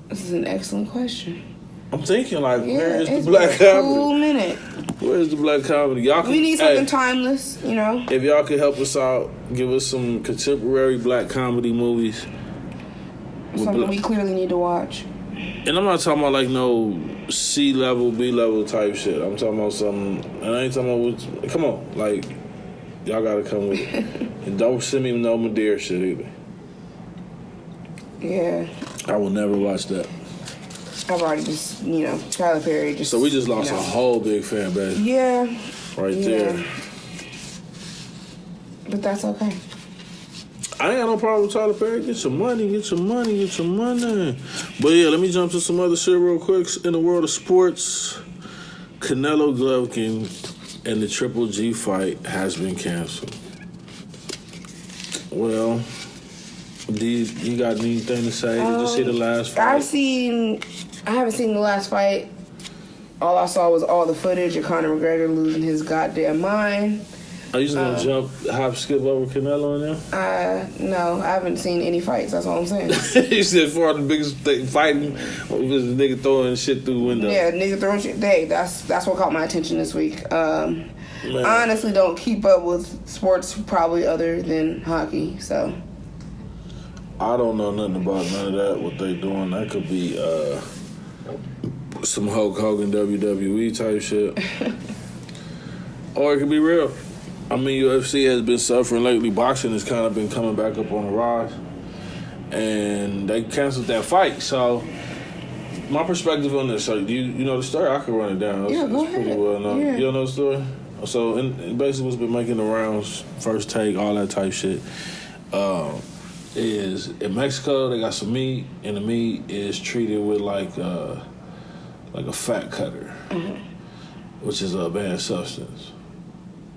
Speaker 2: This is an excellent question.
Speaker 1: I'm thinking, where is the black comedy?
Speaker 2: Cool minute.
Speaker 1: Where is the black comedy?
Speaker 2: We need something timeless,
Speaker 1: If y'all could help us out, give us some contemporary black comedy movies.
Speaker 2: Something we clearly need to watch.
Speaker 1: And I'm not talking about no C level, B level type shit. I'm talking about something, and I ain't talking about come on, y'all gotta come with it. And don't send me no Madeira shit either.
Speaker 2: Yeah.
Speaker 1: I will never watch that.
Speaker 2: I've already just, Tyler Perry just.
Speaker 1: So we just lost a whole big fan base.
Speaker 2: Yeah.
Speaker 1: Right there.
Speaker 2: But that's okay.
Speaker 1: I ain't got no problem with Tyler Perry. Get your money. But yeah, let me jump to some other shit real quick. In the world of sports, Canelo Golovkin and the Triple G fight has been canceled. Well, you got anything to say? Did you see the last fight?
Speaker 2: I haven't seen the last fight. All I saw was all the footage of Conor McGregor losing his goddamn mind.
Speaker 1: Are you just gonna hop, skip over Canelo in there?
Speaker 2: No, I haven't seen any fights. That's all I'm saying.
Speaker 1: You said far the biggest thing fighting was the nigga throwing shit through the window.
Speaker 2: Yeah, nigga throwing shit. That's what caught my attention this week. I honestly don't keep up with sports probably other than hockey. So
Speaker 1: I don't know nothing about none of that. What they doing? That could be some Hulk Hogan WWE type shit, or it could be real. I mean, UFC has been suffering lately. Boxing has kind of been coming back up on the rise. And they canceled that fight. So, my perspective on this, so do you know the story? I can run it down.
Speaker 2: Yeah, go ahead.
Speaker 1: Pretty well known.
Speaker 2: Yeah.
Speaker 1: You don't know the story? So, and basically what's been making the rounds, first take, all that type shit, is in Mexico, they got some meat, and the meat is treated with like a fat cutter, which is a banned substance.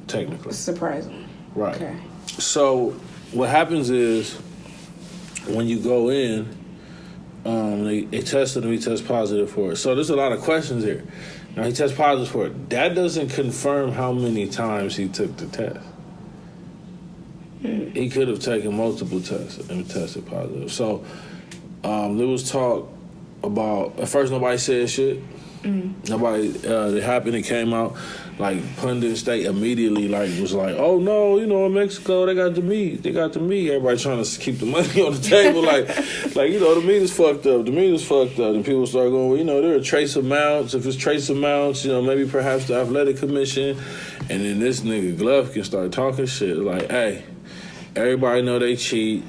Speaker 1: Technically.
Speaker 2: Surprising.
Speaker 1: Right.
Speaker 2: Okay.
Speaker 1: So what happens is when you go in, they tested him, he tests positive for it. So there's a lot of questions here. Now he tests positive for it. That doesn't confirm how many times he took the test. He could have taken multiple tests and tested positive. So there was talk about, at first nobody said shit. Nobody, it happened, it came out, pundits, they immediately, was like, oh no, in Mexico, they got the meat. Everybody trying to keep the money on the table, the meat is fucked up. And people start going, well, there are trace amounts. If it's trace amounts, maybe perhaps the athletic commission. And then this nigga Golovkin start talking shit, hey, everybody know they cheat.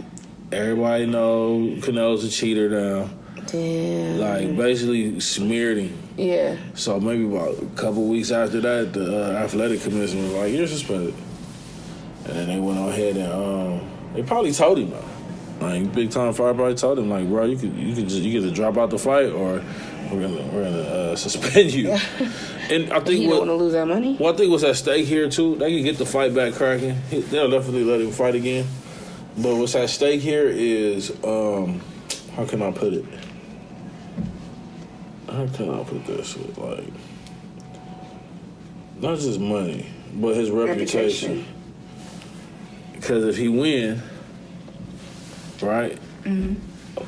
Speaker 1: Everybody know Canelo's a cheater now.
Speaker 2: Damn.
Speaker 1: Basically smeared him.
Speaker 2: Yeah.
Speaker 1: So maybe about a couple weeks after that, the athletic commission was like, you're suspended. And then they went on ahead and they probably told him though. Big time fire probably told him bro, you could drop out the fight or we're gonna suspend you. And I think
Speaker 2: he don't want to lose that money.
Speaker 1: Well, I think what's at stake here too. They can get the fight back cracking. They'll definitely let him fight again. But what's at stake here is how can I put it? How can I put this? Like, not just money, but his reputation. Because if he win, right,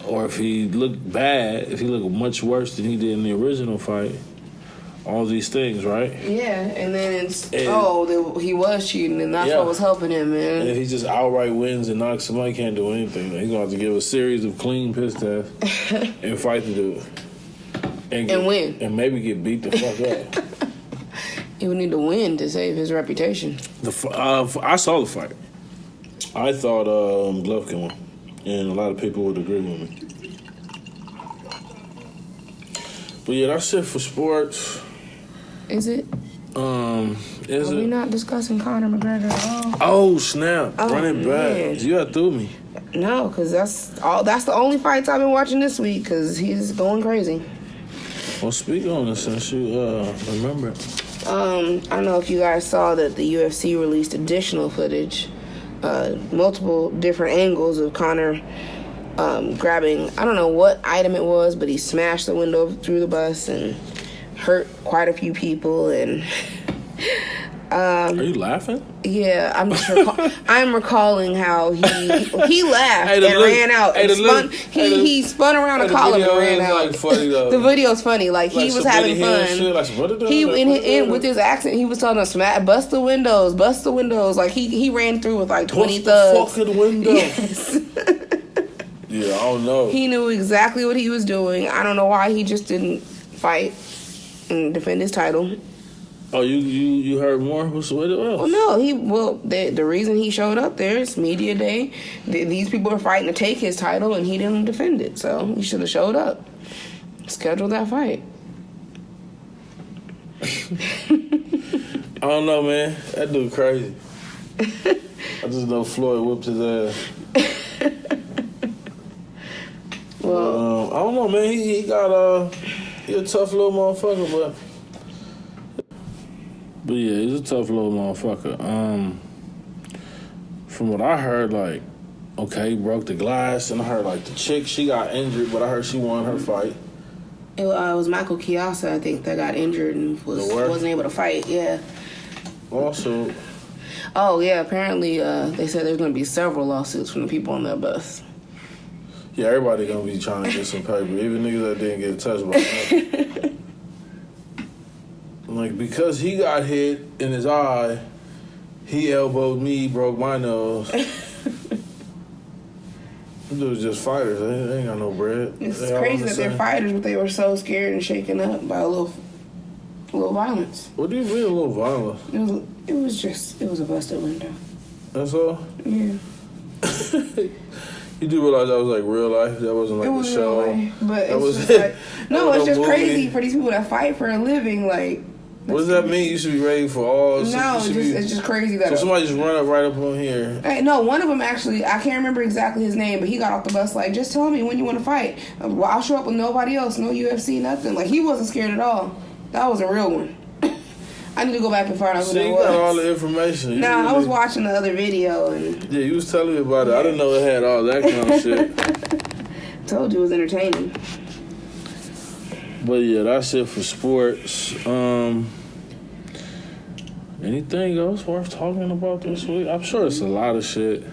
Speaker 1: or if he look bad, if he look much worse than he did in the original fight, all these things, right?
Speaker 2: Yeah, and then he was cheating, and that's what was helping him, man.
Speaker 1: And if he just outright wins and knocks him out, he can't do anything. He's gonna have to give a series of clean piss tests and fight the dude. And
Speaker 2: win.
Speaker 1: And maybe get beat the fuck up.
Speaker 2: He would need to win to save his reputation.
Speaker 1: I saw the fight. I thought Golovkin won. And a lot of people would agree with me. But yeah, that's it for sports.
Speaker 2: Is it? Are we not discussing Conor McGregor at all?
Speaker 1: Oh, snap.
Speaker 2: Oh,
Speaker 1: Run it back. You got through me.
Speaker 2: No, because that's the only fights I've been watching this week, because he's going crazy.
Speaker 1: Well, speak on it since you remember it.
Speaker 2: I don't know if you guys saw that the UFC released additional footage, multiple different angles of Conor grabbing, I don't know what item it was, but he smashed the window through the bus and hurt quite a few people. And
Speaker 1: are you laughing?
Speaker 2: Yeah, I'm recalling how he laughed and ran out and he spun around a column and ran out. Like funny, the video's funny. Like he was having fun. With his accent, he was telling us, bust the windows. Like he ran through with like 20 thugs.
Speaker 1: Fucking window.
Speaker 2: Yes.
Speaker 1: Yeah, I don't know.
Speaker 2: He knew exactly what he was doing. I don't know why he just didn't fight and defend his title.
Speaker 1: Oh, you heard more? What else?
Speaker 2: Well, no, the reason he showed up there is media day. These people are fighting to take his title, and he didn't defend it. So he should have showed up, scheduled that fight.
Speaker 1: I don't know, man. That dude crazy. I just know Floyd whipped his ass. Well, I don't know, man. He a tough little motherfucker, But yeah, he's a tough little motherfucker. From what I heard, like, okay, he broke the glass, and I heard, like, the chick, she got injured, but I heard she won her fight.
Speaker 2: It was Michael Chiesa, I think, that got injured and wasn't able to fight, yeah.
Speaker 1: Also.
Speaker 2: Oh, yeah, apparently they said there's going to be several lawsuits from the people on that bus.
Speaker 1: Yeah, everybody going to be trying to get some paper, even niggas that didn't get touched by nothing. Like, because he got hit in his eye, he elbowed me, broke my nose. It was just fighters. They ain't got no bread.
Speaker 2: It's crazy that they're fighters, but they were so scared and shaken up by a little violence.
Speaker 1: What do you mean a little violence?
Speaker 2: It was a busted window.
Speaker 1: That's all?
Speaker 2: Yeah.
Speaker 1: You do realize that was like real life? That wasn't like a show?
Speaker 2: Life, but it's just crazy for these people that fight for a living, like.
Speaker 1: What does that mean? You should be ready for all...
Speaker 2: it's just crazy that...
Speaker 1: So somebody just run up right up on here.
Speaker 2: No, one of them actually, I can't remember exactly his name, but he got off the bus like, just tell me when you want to fight. Well, I'll show up with nobody else, no UFC, nothing. Like, he wasn't scared at all. That was a real one. I need to go back and find out who that was.
Speaker 1: You got all the information.
Speaker 2: I was watching the other video. And
Speaker 1: yeah, you was telling me about it. I didn't know it had all that kind of shit.
Speaker 2: Told you it was entertaining.
Speaker 1: But yeah, that's it for sports. Anything else worth talking about this week? I'm sure it's a lot of shit,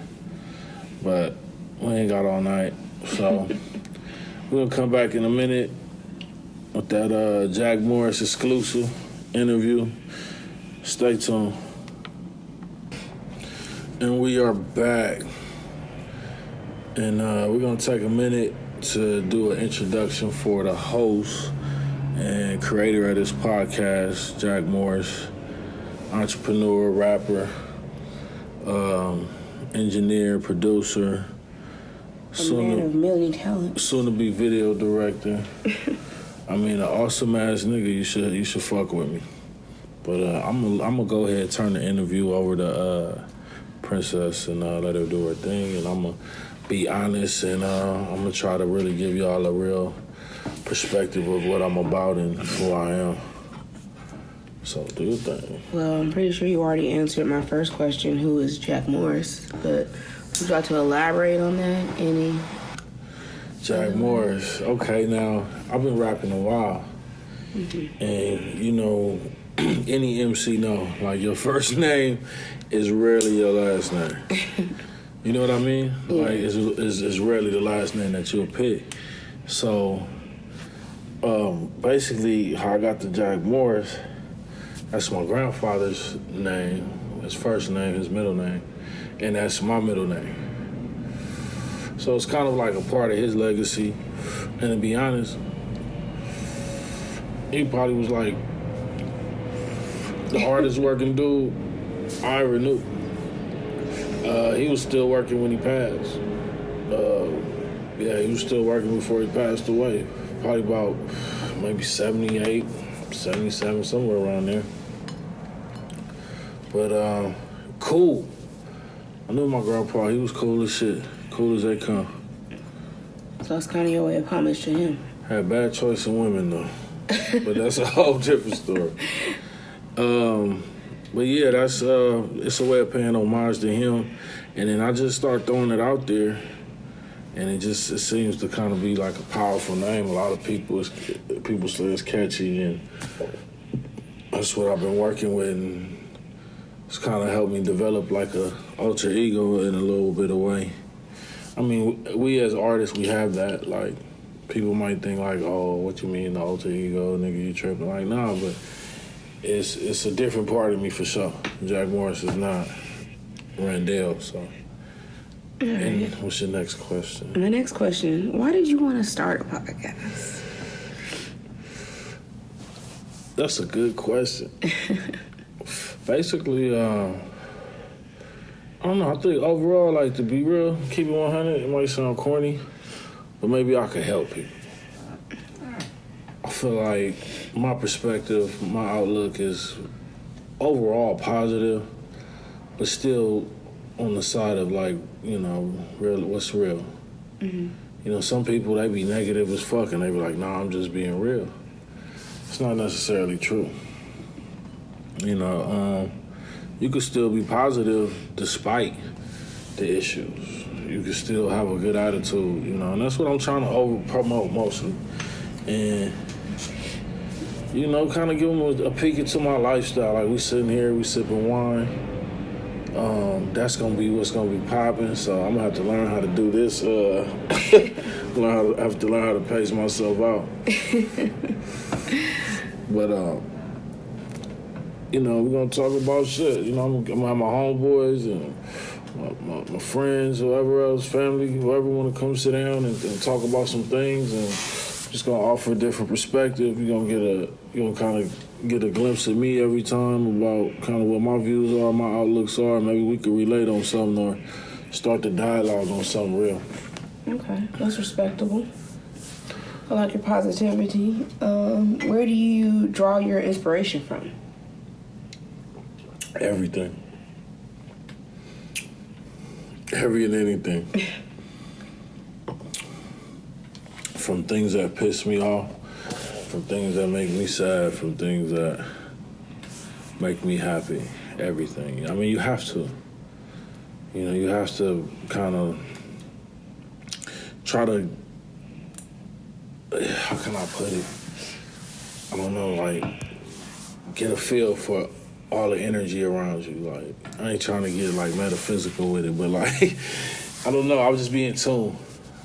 Speaker 1: but we ain't got all night. So we're gonna come back in a minute with that Jack Morris exclusive interview. Stay tuned. And we are back. And we're gonna take a minute to do an introduction for the host and creator of this podcast, Jack Morris, entrepreneur, rapper, engineer, producer,
Speaker 2: man of million talents,
Speaker 1: soon to be video director. I mean, an awesome ass nigga. You should fuck with me. But I'm gonna go ahead and turn the interview over to Princess and let her do her thing, and I'm gonna be honest, and I'm gonna try to really give y'all a real perspective of what I'm about and who I am. So do your thing.
Speaker 2: Well, I'm pretty sure you already answered my first question, who is Jack Morris, but would you like to elaborate on that? Any?
Speaker 1: Jack Morris. Okay, now, I've been rapping a while. Mm-hmm. And, you know, any MC know, like, your first name is rarely your last name. You know what I mean?
Speaker 2: Yeah.
Speaker 1: Like, it's rarely the last name that you'll pick. So, basically, how I got to Jack Morris, that's my grandfather's name, his first name, his middle name, and that's my middle name. So it's kind of like a part of his legacy. And to be honest, he probably was like the hardest working dude I ever knew. He was still working when he passed. He was still working before he passed away. Probably about maybe 78, 77, somewhere around there. But cool. I knew my grandpa, he was cool as shit. Cool as they come.
Speaker 2: So that's kind of your way of homage to him.
Speaker 1: Had bad choice in women though, but that's a whole different story. But yeah, that's it's a way of paying homage to him, and then I just start throwing it out there, and it seems to kind of be like a powerful name. A lot of people say it's catchy, and that's what I've been working with, and it's kind of helped me develop like a alter ego in a little bit of way. I mean, we as artists, we have that. Like, people might think like, oh, what you mean, the alter ego, nigga, you tripping? Like, nah, but it's a different part of me for sure. Jack Morris is not Randall, so. And what's your next question?
Speaker 2: My next question, why did you want to start a podcast?
Speaker 1: That's a good question. Basically, I don't know, I think overall, like, to be real, keep it 100, it might sound corny, but maybe I could help people. I feel like my perspective, my outlook is overall positive, but still on the side of, like, you know, real, what's real. Mm-hmm. You know, some people, they be negative as fuck, and they be like, nah, I'm just being real. It's not necessarily true. You know, you could still be positive despite the issues. You could still have a good attitude, you know, and that's what I'm trying to over-promote mostly. And, you know, kind of give them a peek into my lifestyle. Like, we sitting here, we sipping wine. That's gonna be what's gonna be popping, so I'm gonna have to learn how to do this. Have to learn how to pace myself out. But, you know, we're gonna talk about shit. You know, I'm gonna have my homeboys and my friends, whoever else, family, whoever wanna come sit down and talk about some things, and just gonna offer a different perspective. You're gonna kind of get a glimpse of me every time about kind of what my views are, my outlooks are. Maybe we could relate on something or start the dialogue on something real.
Speaker 2: Okay, that's respectable. I like your positivity. Where do you draw your inspiration from?
Speaker 1: Everything. Every and anything. From things that piss me off, from things that make me sad, from things that make me happy, everything. I mean, you have to. You know, you have to kind of try to, how can I put it? I don't know, like, get a feel for all the energy around you. Like, I ain't trying to get, like, metaphysical with it, but, like, I don't know, I was just being in tune.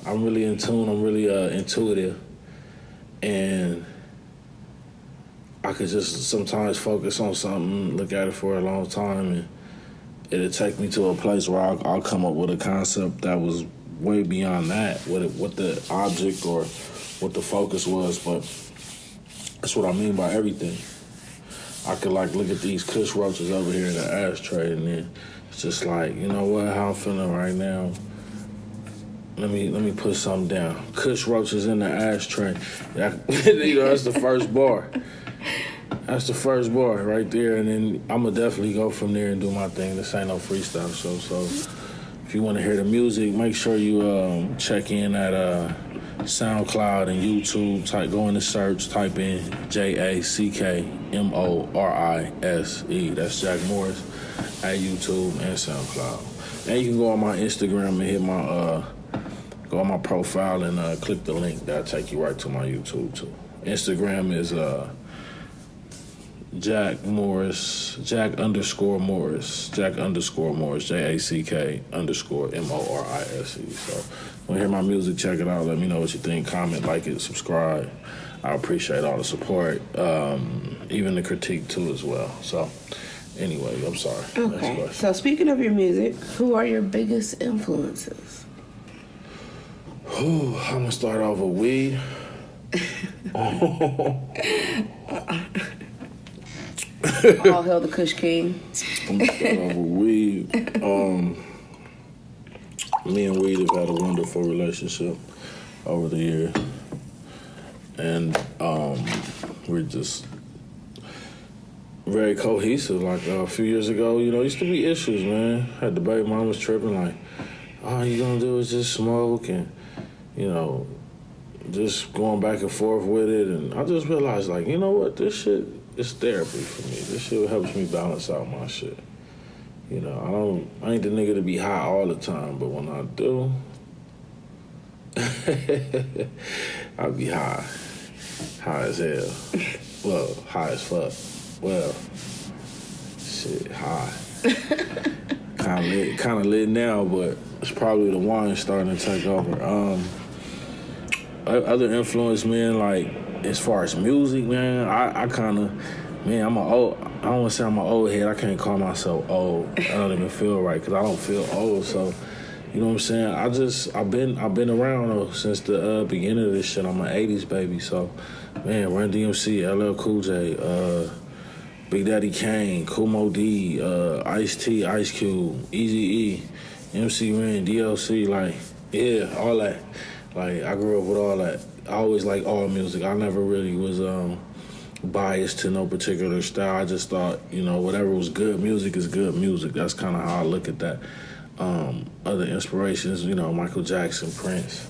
Speaker 1: I'm really in tune, I'm really intuitive. And I could just sometimes focus on something, look at it for a long time, and it'll take me to a place where I'll come up with a concept that was way beyond that, what the object or what the focus was, but that's what I mean by everything. I could, like, look at these Kush roaches over here in the ashtray, and then it's just like, you know what, how I'm feeling right now, let me put something down. Kush roaches in the ashtray. You know, that's the first bar. That's the first bar right there, and then I'm gonna definitely go from there and do my thing. This ain't no freestyle show, so if you want to hear the music, make sure you check in at
Speaker 3: SoundCloud and YouTube. Go in the search, type in JackMorise. That's Jack Morris at YouTube and SoundCloud. And you can go on my Instagram and hit my go on my profile and click the link. That'll take you right to my YouTube too. Instagram is Jack Morris, Jack_Morris, Jack_Morris, So when you hear my music, check it out. Let me know what you think. Comment, like it, subscribe. I appreciate all the support, even the critique too as well. So anyway, I'm sorry.
Speaker 2: Okay. So speaking of your music, who are your biggest influences?
Speaker 3: I'm gonna start off with weed.
Speaker 2: All hail the Kush King.
Speaker 3: I'm gonna start off with weed. Me and weed have had a wonderful relationship over the years, and we're just very cohesive. Like a few years ago, used to be issues, man. Had the baby mom was tripping, like, all you gonna do is just smoke and, just going back and forth with it. And I just realized, like, you know what, this shit is therapy for me. This shit helps me balance out my shit. I ain't the nigga to be high all the time, but when I do, I'll be high as hell. Well, high as fuck. Well, shit, high. Kind of lit now, but it's probably the wine starting to take over. Other influence, man, like as far as music, man, I kind of, man, I don't want to say I'm an old head. I can't call myself old. I don't even feel right because I don't feel old. So, you know what I'm saying? I've been around though, since the beginning of this shit. I'm an 80s baby. So, man, Run DMC, LL Cool J, Big Daddy Kane, Kool Moe Dee, Ice-T, Ice Cube, Eazy-E, MC Ren, DLC, like, yeah, all that. Like, I grew up with all that. I always liked all music. I never really was biased to no particular style. I just thought, whatever was good music is good music. That's kind of how I look at that. Other inspirations, Michael Jackson, Prince,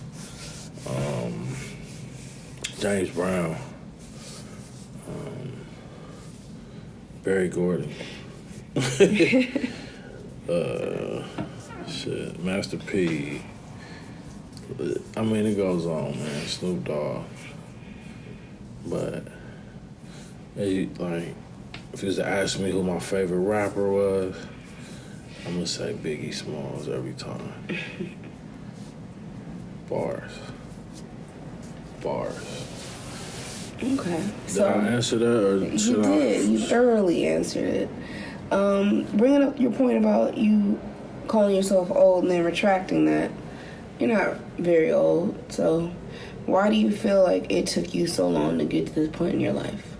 Speaker 3: James Brown, Barry Gordon, Master P. I mean, it goes on, man. Snoop Dogg. But, if you was to ask me who my favorite rapper was, I'm gonna say Biggie Smalls every time. Bars.
Speaker 2: Okay.
Speaker 3: Did I answer that, or should I?
Speaker 2: You did. You thoroughly answered it. Bringing up your point about you calling yourself old and then retracting that, you're not very old. So why do you feel like it took you so long to get to this point in your life?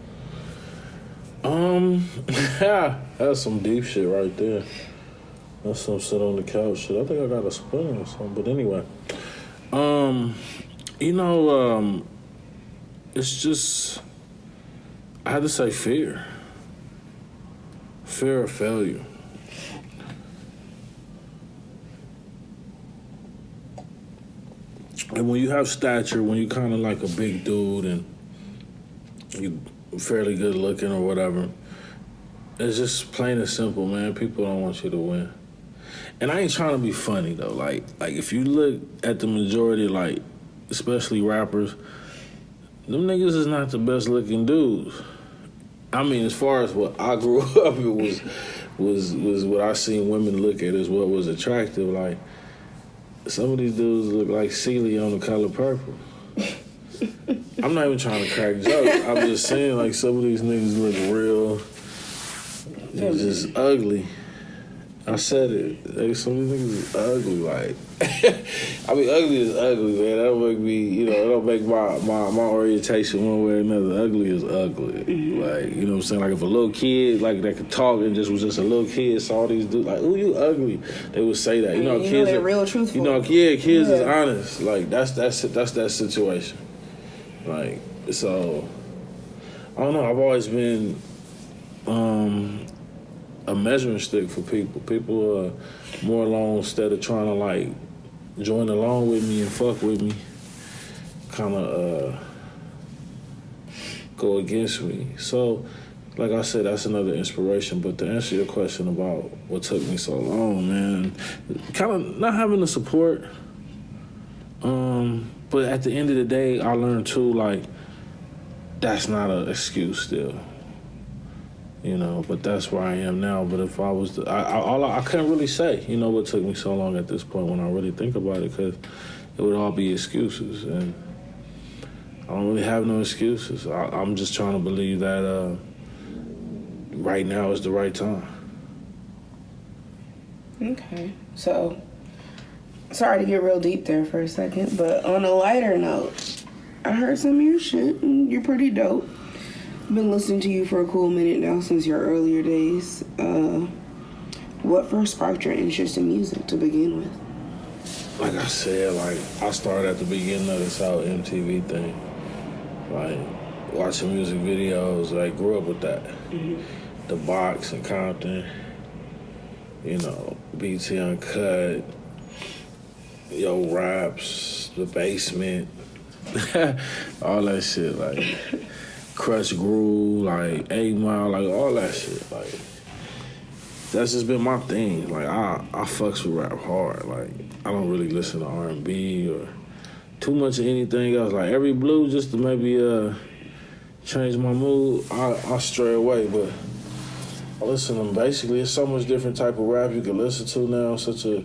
Speaker 3: That's some deep shit right there. That's some sit on the couch shit. I think I got a spoon or something. But anyway, it's just, I had to say fear. Fear of failure. And when you have stature, when you kind of like a big dude and you fairly good looking or whatever, it's just plain and simple, man. People don't want you to win. And I ain't trying to be funny though. Like if you look at the majority, like especially rappers, them niggas is not the best looking dudes. I mean, as far as what I grew up, it was what I seen women look at as what was attractive. Like, some of these dudes look like Celie on The Color Purple. I'm not even trying to crack jokes. I'm just saying, like, some of these niggas look real, they're just ugly. I said it. Like, some of these niggas is ugly. Like, I mean, ugly is ugly, man. That don't make me, it don't make my orientation one way or another. Ugly is ugly. Mm-hmm. Like, you know what I'm saying? Like, if a little kid, like, that could talk and was just a little kid, saw these dudes, like, ooh, you ugly, they would say that. Kids
Speaker 2: they're real truthful.
Speaker 3: Kids is honest. Like, that's that situation. Like, so, I don't know. I've always been a measuring stick for people. People are more along instead of trying to like join along with me and fuck with me. kind of go against me. So, like I said, that's another inspiration. But to answer your question about what took me so long, man, kind of not having the support. But at the end of the day, I learned too, like, that's not an excuse still. You know, but that's where I am now. But if I was, I couldn't really say, you know, what took me so long at this point when I really think about it, because it would all be excuses. And I don't really have no excuses. I'm just trying to believe that right now is the right time.
Speaker 2: Okay. So, sorry to get real deep there for a second, but on a lighter note, I heard some of your shit, and you're pretty dope. Been listening to you for a cool minute now since your earlier days. What first sparked your interest in music to begin with?
Speaker 3: Like I said, like I started at the beginning of this whole MTV thing. Like watching music videos, I grew up with that. Mm-hmm. The Box in Compton, you know, BT Uncut, Yo Raps, The Basement, all that shit, like Crush Groove, like 8 Mile, like all that shit. Like that's just been my thing. Like I fucks with rap hard. Like I don't really listen to R&B or too much of anything else. Like every blue just to maybe change my mood, I stray away. But I listen to basically, it's so much different type of rap you can listen to now. Such a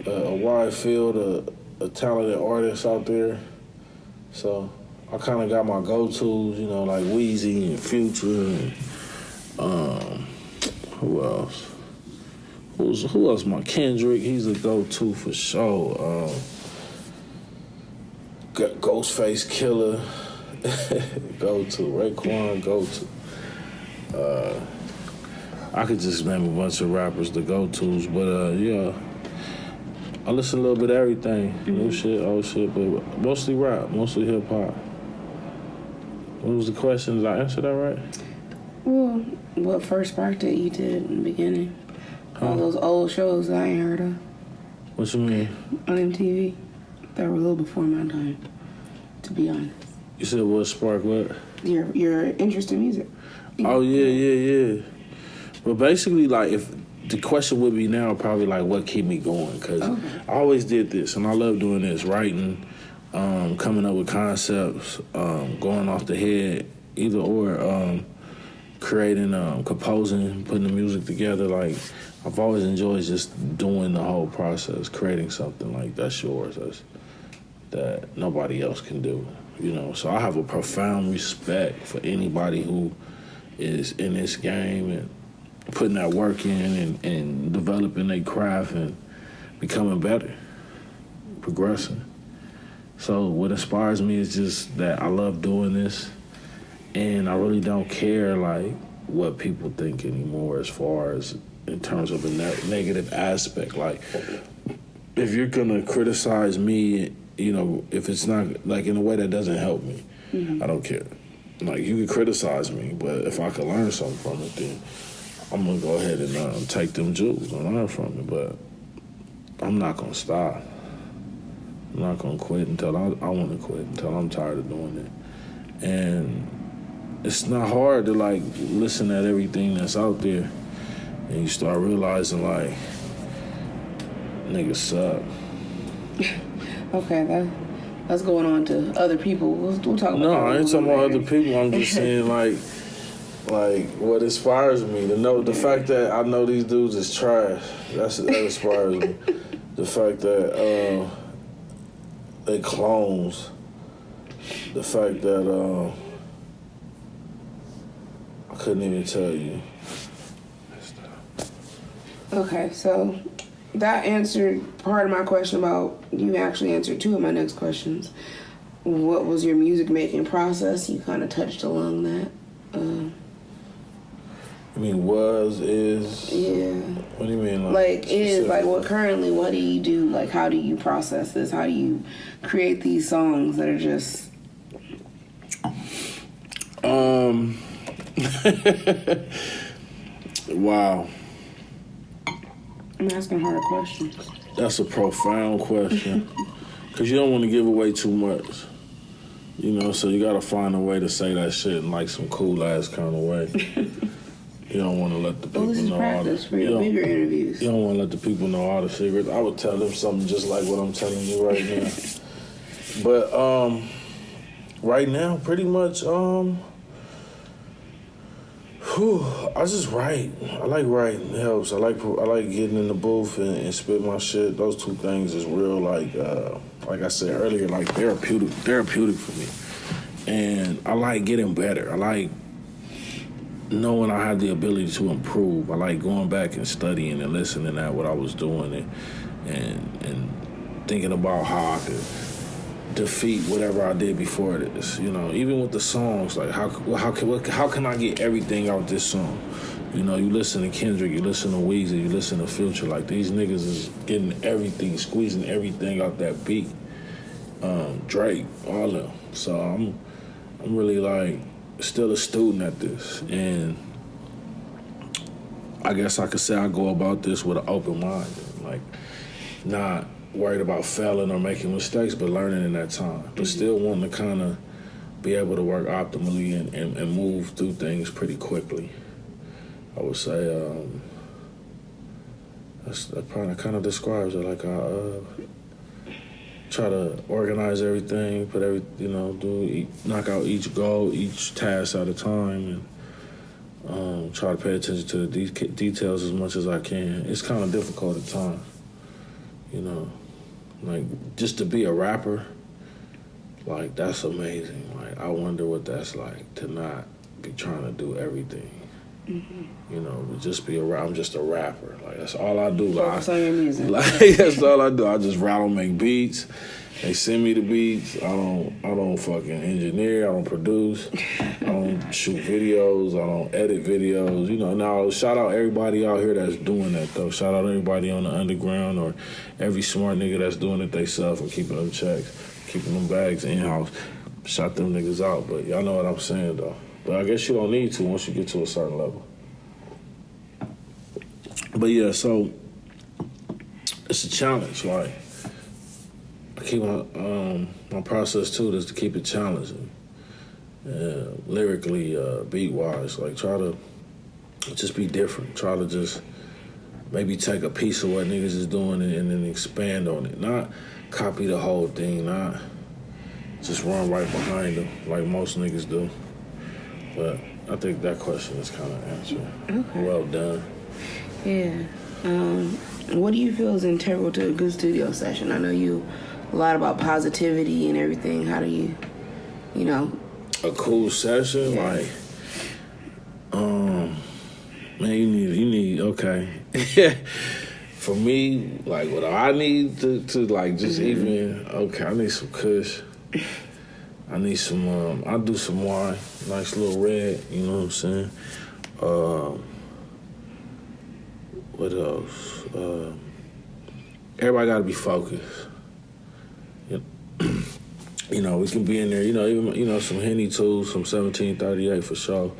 Speaker 3: wide field of talented artists out there. So I kind of got my go-tos, you know, like Weezy and Future and who else? Who else? My Kendrick, he's a go-to for sure. Ghostface Killer, go-to. Raekwon, go-to. I could just name a bunch of rappers the go-tos, but yeah. I listen a little bit of everything, new shit, old shit, but mostly rap, mostly hip-hop. What was the question? Did I answer that right?
Speaker 2: Well, what first sparked it you did in the beginning? All those old shows I ain't heard of.
Speaker 3: What you mean?
Speaker 2: On MTV. That were a little before my time, to be honest.
Speaker 3: You said what sparked what?
Speaker 2: Your interest in music.
Speaker 3: Oh, yeah. But basically, like, if the question would be now probably like what keep me going, because I always did this, and I love doing this, writing, coming up with concepts, going off the head, either or, creating, composing, putting the music together. Like, I've always enjoyed just doing the whole process, creating something like that's yours, that nobody else can do, you know. So I have a profound respect for anybody who is in this game and putting that work in and developing their craft and becoming better, progressing. So what inspires me is just that I love doing this, and I really don't care like what people think anymore as far as in terms of a negative aspect. Like if you're gonna criticize me, you know, if it's not like in a way that doesn't help me, I don't care. Like you can criticize me, but if I can learn something from it, then I'm gonna go ahead and take them jewels and learn from it. But I'm not gonna stop. I'm not gonna quit until I want to quit, until I'm tired of doing it. And it's not hard to like listen at everything that's out there, and you start realizing like niggas suck.
Speaker 2: Okay, that's going on to other people. We'll talk about that.
Speaker 3: No, I ain't talking about other people. I'm just saying like what inspires me to know the fact that I know these dudes is trash. That inspires me. The fact that they clones. The fact that I couldn't even tell you.
Speaker 2: Okay, so that answered part of my question about, you actually answered two of my next questions. What was your music making process? You kind of touched along that.
Speaker 3: I mean, is?
Speaker 2: Yeah.
Speaker 3: What do you mean?
Speaker 2: Like is, like what currently, what do you do? Like how do you process this? How do you create these songs that are just...
Speaker 3: Wow.
Speaker 2: I'm asking harder questions.
Speaker 3: That's a profound question. Because you don't want to give away too much.
Speaker 1: You know, so you gotta find a way to say that shit in like some cool ass kind of way. You don't want to let the people
Speaker 2: Well, this is
Speaker 1: know all
Speaker 2: practice
Speaker 1: the,
Speaker 2: for your bigger interviews.
Speaker 1: You don't want to let the people know all the secrets. I would tell them something just like what I'm telling you right now. But right now, pretty much, I just write. I like writing. It helps. I like getting in the booth and spit my shit. Those two things is real, like I said earlier, like therapeutic for me. And I like getting better. I like knowing I have the ability to improve. I like going back and studying and listening at what I was doing and thinking about how I could defeat whatever I did before this. You know, even with the songs, like how can I get everything out this song? You know, you listen to Kendrick, you listen to Weezy, you listen to Future. Like these niggas is getting everything, squeezing everything out that beat. Drake, all of them. So I'm really like still a student at this, and I guess I could say I go about this with an open mind, like not worried about failing or making mistakes, but learning in that time, but still wanting to kind of be able to work optimally and move through things pretty quickly. I would say that probably kind of describes it. Like I try to organize everything, knock out each goal, each task at a time, and try to pay attention to the details as much as I can. It's kind of difficult at times, you know. Like, just to be a rapper, like, that's amazing. Like, I wonder what that's like, to not be trying to do everything. Mm-hmm. You know, but just be I'm just a rapper. Like, that's all I do.
Speaker 2: Focus on your music.
Speaker 1: Like, that's all I do. I just rattle, make beats. They send me the beats. I don't fucking engineer. I don't produce. I don't shoot videos. I don't edit videos. You know, now shout out everybody out here that's doing that though. Shout out everybody on the underground or every smart nigga that's doing it theyself and keeping them checks, keeping them bags in-house. Shout them niggas out. But y'all know what I'm saying though. But I guess you don't need to once you get to a certain level. But yeah, so it's a challenge, like. I keep my process too is to keep it challenging, lyrically, beat wise. Like try to just be different. Try to just maybe take a piece of what niggas is doing and then expand on it. Not copy the whole thing. Not just run right behind them like most niggas do. But I think that question is kind of answered. Okay. Well done.
Speaker 2: Yeah. What do you feel is integral to a good studio session? I know you a lot about positivity and everything. How do you a
Speaker 1: cool session? Yeah. Like man, you need okay. For me, like what I need to like just even I need some kush. I need some I do some wine, nice little red, you know what I'm saying? What else? Everybody gotta be focused. You know, we can be in there, even some Henny too, some 1738 for sure.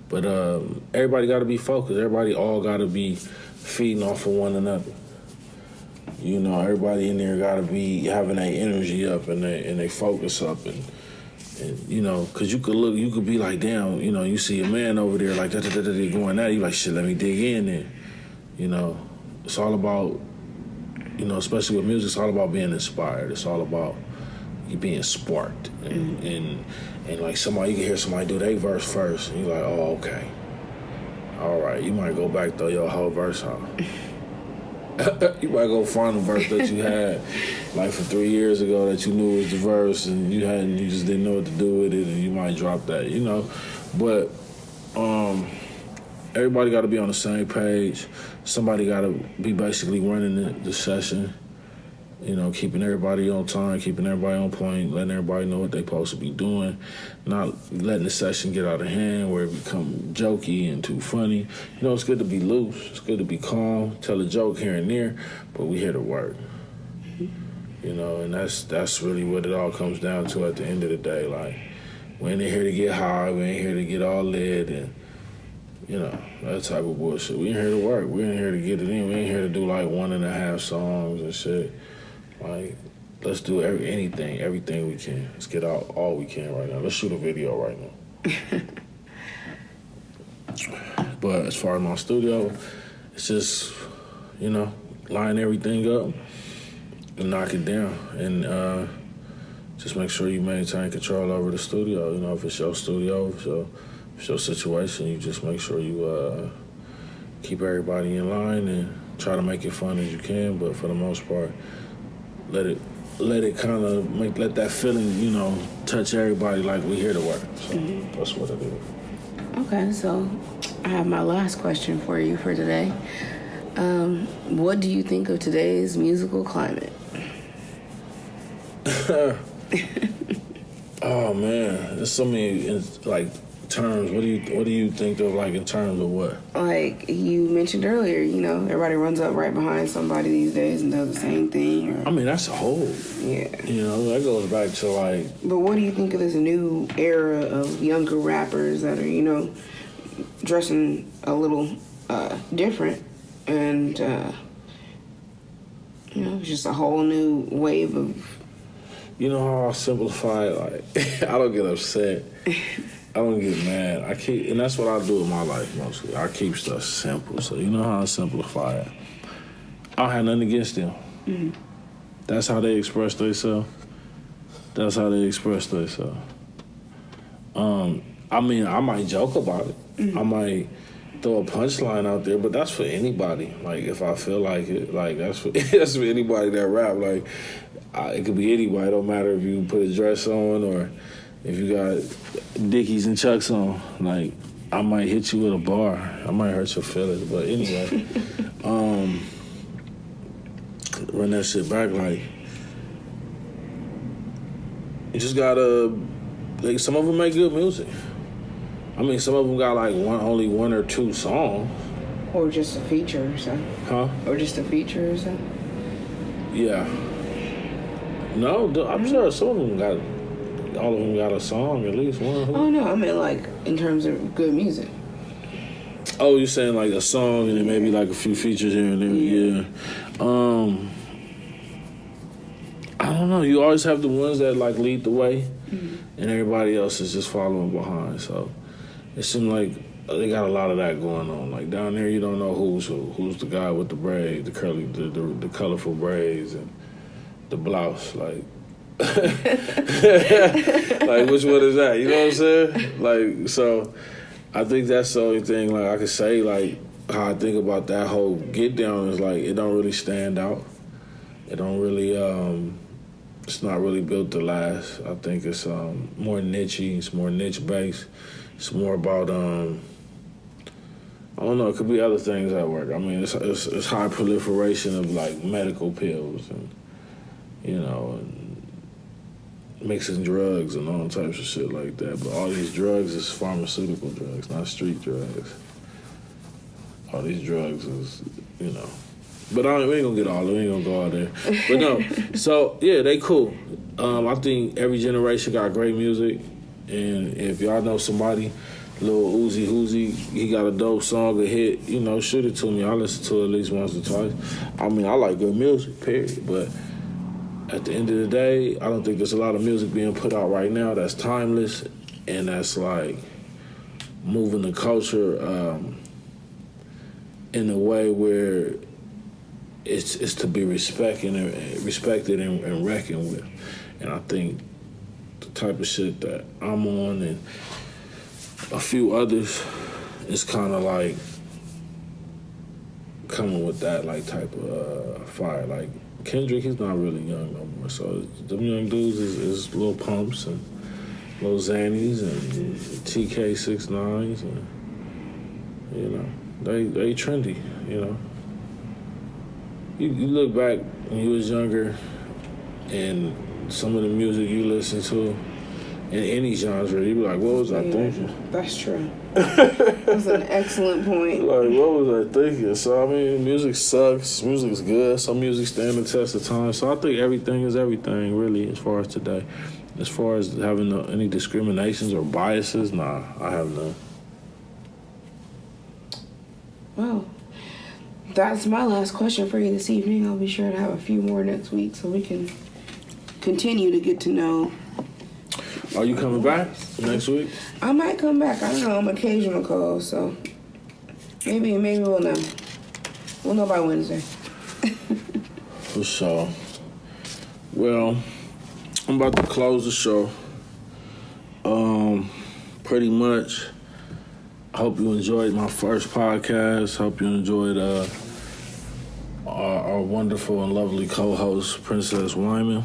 Speaker 1: But everybody got to be focused. Everybody all got to be feeding off of one another. You know, everybody in there got to be having their energy up and they focus up and you know, because you could be like, damn, you know, you see a man over there like that going at you, like shit, let me dig in there. You know, it's all about, you know, especially with music, it's all about being inspired. It's all about you being sparked and like somebody, you can hear somebody do their verse first and you're like, oh, okay, all right, you might go back throw your whole verse out. You might go find a verse that you had like for 3 years ago that you knew was the verse and you just didn't know what to do with it and you might drop that, you know. But everybody got to be on the same page. Somebody got to be basically running the session. You know, keeping everybody on time, keeping everybody on point, letting everybody know what they're supposed to be doing, not letting the session get out of hand where it become jokey and too funny. You know, it's good to be loose. It's good to be calm, tell a joke here and there, but we here to work. You know, and that's really what it all comes down to at the end of the day. Like, we ain't here to get high, we ain't here to get all lit and, you know, that type of bullshit. We ain't here to work. We ain't here to get it in. We ain't here to do like 1.5 songs and shit. Like,
Speaker 3: let's do everything we can. Let's get out all we can right now. Let's shoot a video right now. But as far as my studio, it's just, line everything up and knock it down. And just make sure you maintain control over the studio. If it's your studio, if it's your situation, you just make sure you keep everybody in line and try to make it fun as you can. But for the most part, let it kind of let that feeling, touch everybody like we here to work. So that's what it is.
Speaker 2: Okay, so I have my last question for you for today. What do you think of today's musical climate?
Speaker 3: Oh man, there's so many terms. What do you think of in terms of what?
Speaker 2: Like you mentioned earlier, everybody runs up right behind somebody these days and does the same thing.
Speaker 3: That's a whole.
Speaker 2: Yeah.
Speaker 3: That goes back to
Speaker 2: But what do you think of this new era of younger rappers that are, dressing a little different and, just a whole new wave of.
Speaker 3: You know how I simplify it? I don't get upset. I don't get mad. And that's what I do in my life mostly. I keep stuff simple. So you know how I simplify it. I don't have nothing against them. Mm-hmm. That's how they express themselves. I might joke about it. Mm-hmm. I might throw a punchline out there, but that's for anybody. If I feel like it, that's for anybody that rap. It could be anybody. It don't matter if you put a dress on or if you got Dickies and Chucks on. I might hit you with a bar. I might hurt your feelings. But anyway, run that shit back. You just gotta. Some of them make good music. Some of them got only one or two songs.
Speaker 2: Or just a feature or something.
Speaker 3: Huh?
Speaker 2: Or just a feature or something.
Speaker 3: Yeah. No, I'm sure some of them all of them got a song, at least one.
Speaker 2: Oh, no, I mean, in terms of good music.
Speaker 3: Oh, you're saying a song and then maybe a few features here and there? Yeah. I don't know. You always have the ones that, lead the way, and everybody else is just following behind. So it seems like they got a lot of that going on. Down there, you don't know who's who. Who's the guy with the braids, the curly, the colorful braids, and the blouse, which one is that? You know what I'm saying? So I think that's the only thing I could say, how I think about that whole get down is it don't really stand out. It don't really it's not really built to last. I think it's more niche-y, it's more niche based. It's more about I don't know, it could be other things at work. It's high proliferation of medical pills and and mixing drugs and all types of shit like that. But all these drugs is pharmaceutical drugs, not street drugs. All these drugs is, But we ain't gonna get all. We ain't gonna go out there. But no. So yeah, they cool. I think every generation got great music, and if y'all know somebody, Lil Uzi, he got a dope song, a hit. Shoot it to me. I listen to it at least once or twice. I like good music, period. But at the end of the day, I don't think there's a lot of music being put out right now that's timeless and that's moving the culture in a way where it's to be respected and reckoned with. And I think the type of shit that I'm on and a few others is kind of coming with that type of fire. Kendrick, he's not really young no more. So them young dudes is Lil Pumps and Lil Xannies and TK69s and they trendy. You look back when you was younger and some of the music you listen to in any genre, you be like, what was I thinking?
Speaker 2: That's true. That's an excellent point.
Speaker 3: What was I thinking? So, music sucks. Music's good. Some music stand the test of time. So I think everything is everything, really, as far as today. As far as having any discriminations or biases, nah, I have none.
Speaker 2: Well, that's my last question for you this evening. I'll be sure to have a few more next week so we can continue to get to know.
Speaker 1: Are you coming back next week?
Speaker 2: I might come back. I don't know. I'm occasional calls, so maybe we'll know. We'll know by Wednesday.
Speaker 1: For sure. Well, I'm about to close the show. Pretty much. I hope you enjoyed my first podcast. Hope you enjoyed our wonderful and lovely co-host, Princess Wyman.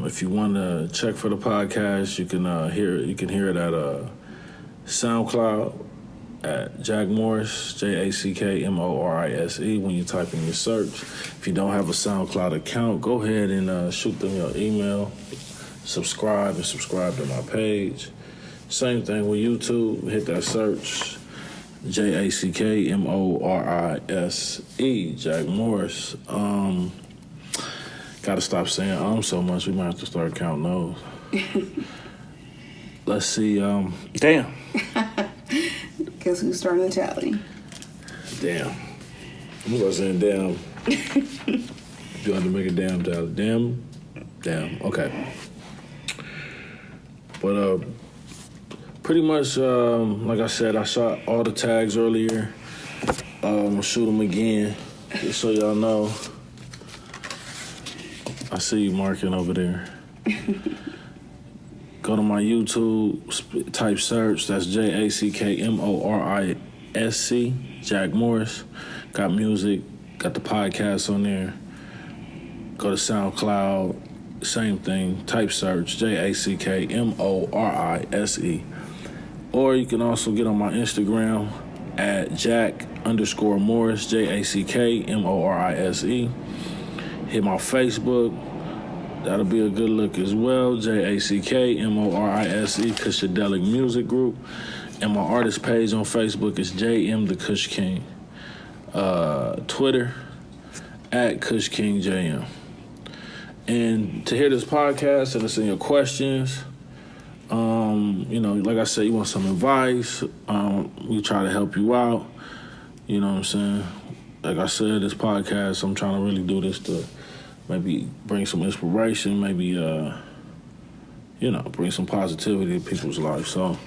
Speaker 1: If you want to check for the podcast, you can hear it at SoundCloud at Jack Morris, JackMorise. When you type in your search. If you don't have a SoundCloud account, go ahead and shoot them your email. Subscribe to my page. Same thing with YouTube. Hit that search. JackMorise, Jack Morris. Gotta stop saying so much. We might have to start counting those. Let's see. Damn.
Speaker 2: Guess who's starting the tally?
Speaker 1: Damn. I'm gonna say damn. You have to make a damn tally. Damn. Okay. But pretty much, like I said, I shot all the tags earlier. I'm gonna shoot them again, just so y'all know. I see you marking over there. Go to my YouTube, type search. That's JackMorise, Jack Morris. Got music, got the podcast on there. Go to SoundCloud, same thing. Type search, JackMorise. Or you can also get on my Instagram at Jack_Morris, JackMorise. Hit my Facebook. That'll be a good look as well. JackMorise, Kushadelic Music Group. And my artist page on Facebook is JM the Kush King. Twitter at Kush King JM. And to hear this podcast and to send your questions, like I said, you want some advice, we try to help you out. You know what I'm saying? Like I said, this podcast, I'm trying to really do this to maybe bring some inspiration, maybe, bring some positivity to people's lives. So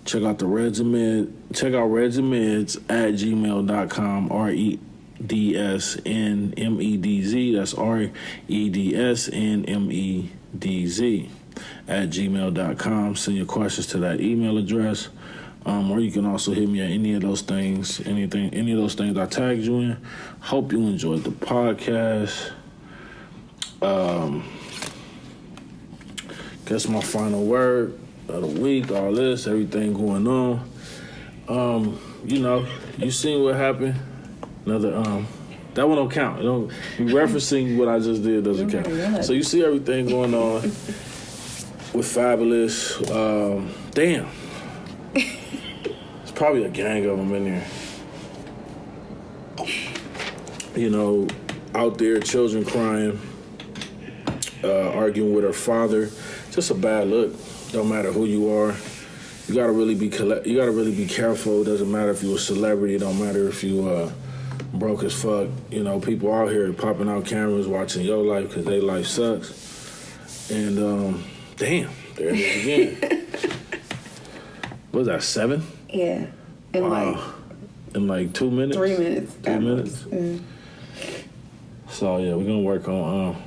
Speaker 1: check out Reds and Medz at gmail.com, REDSNMEDZ. That's REDSNMEDZ at gmail.com. Send your questions to that email address. Or you can also hit me at any of those things, any of those things I tagged you in. Hope you enjoyed the podcast. Guess my final word of the week, all this, everything going on. You seen what happened. Another, that one don't count. You referencing what I just did doesn't count. So you see everything going on with Fabulous. Damn. There's probably a gang of them in there. Out there, children crying, arguing with her father. Just a bad look. Don't matter who you are. You gotta really be careful. It doesn't matter if you're a celebrity. It don't matter if you broke as fuck. People out here popping out cameras watching your life because their life sucks. And damn, there it is again. What was that, 7?
Speaker 2: Yeah.
Speaker 1: In like 2 minutes?
Speaker 2: 3 minutes.
Speaker 1: 2 minutes?
Speaker 2: Mm.
Speaker 1: So yeah, we're gonna work on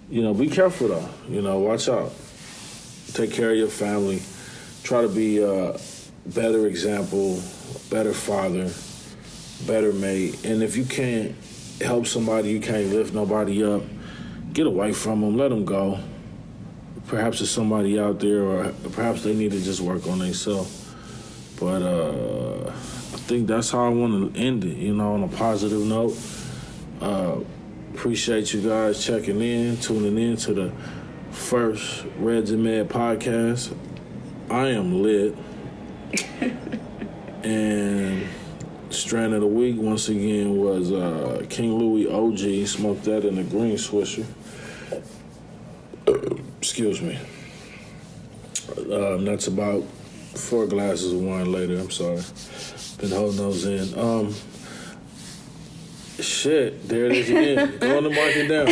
Speaker 1: be careful though. Watch out. Take care of your family. Try to be a better example, better father, better mate. And if you can't help somebody, you can't lift nobody up, get away from them, let them go. Perhaps there's somebody out there, or perhaps they need to just work on themselves. But I think that's how I want to end it, on a positive note. Appreciate you guys checking in, tuning in to the first Reds and Med podcast. I am lit. And strand of the week, once again, was King Louis OG. Smoked that in the green Swisher. Excuse me. That's about 4 glasses of wine later. I'm sorry. Been holding those in. Shit, there it is again. Going to mark it down.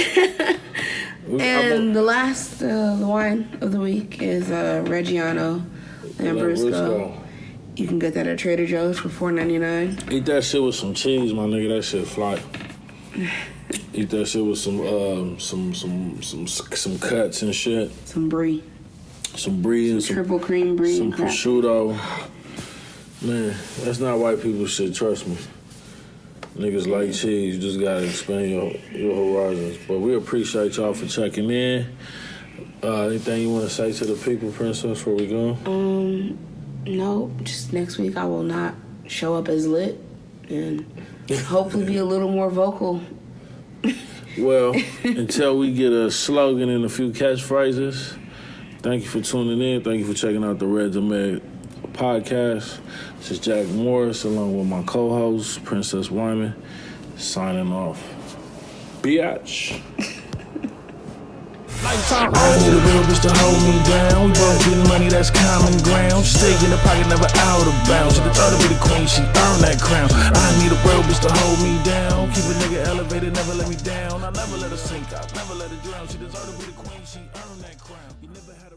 Speaker 2: And the last the wine of the week is Reggiano Lambrusco. You can get that at Trader Joe's for $4.99.
Speaker 1: Eat that shit with some cheese, my nigga. That shit fly. Eat that shit with some cuts and shit.
Speaker 2: Some brie.
Speaker 1: Some brie and some
Speaker 2: triple cream brie.
Speaker 1: Some prosciutto. Man, that's not white people shit. Trust me. Niggas like cheese. You just gotta expand your horizons. But we appreciate y'all for checking in. Anything you want to say to the people, Princess, before we go?
Speaker 2: No. Just next week I will not show up as lit and hopefully be a little more vocal.
Speaker 1: Well, until we get a slogan and a few catchphrases, thank you for tuning in. Thank you for checking out the Medz podcast. This is Jack Morris along with my co-host, Princess Wyman, signing off. Biatch.
Speaker 3: I need a real bitch to hold me down. We both getting money, that's common ground. Stay in the pocket, never out of bounds. She deserve to be the queen, she earned that crown. I need a real bitch to hold me down. Keep a nigga elevated, never let me down. I never let her sink, I never let her drown. She deserve to be the queen, she earned that crown. You never had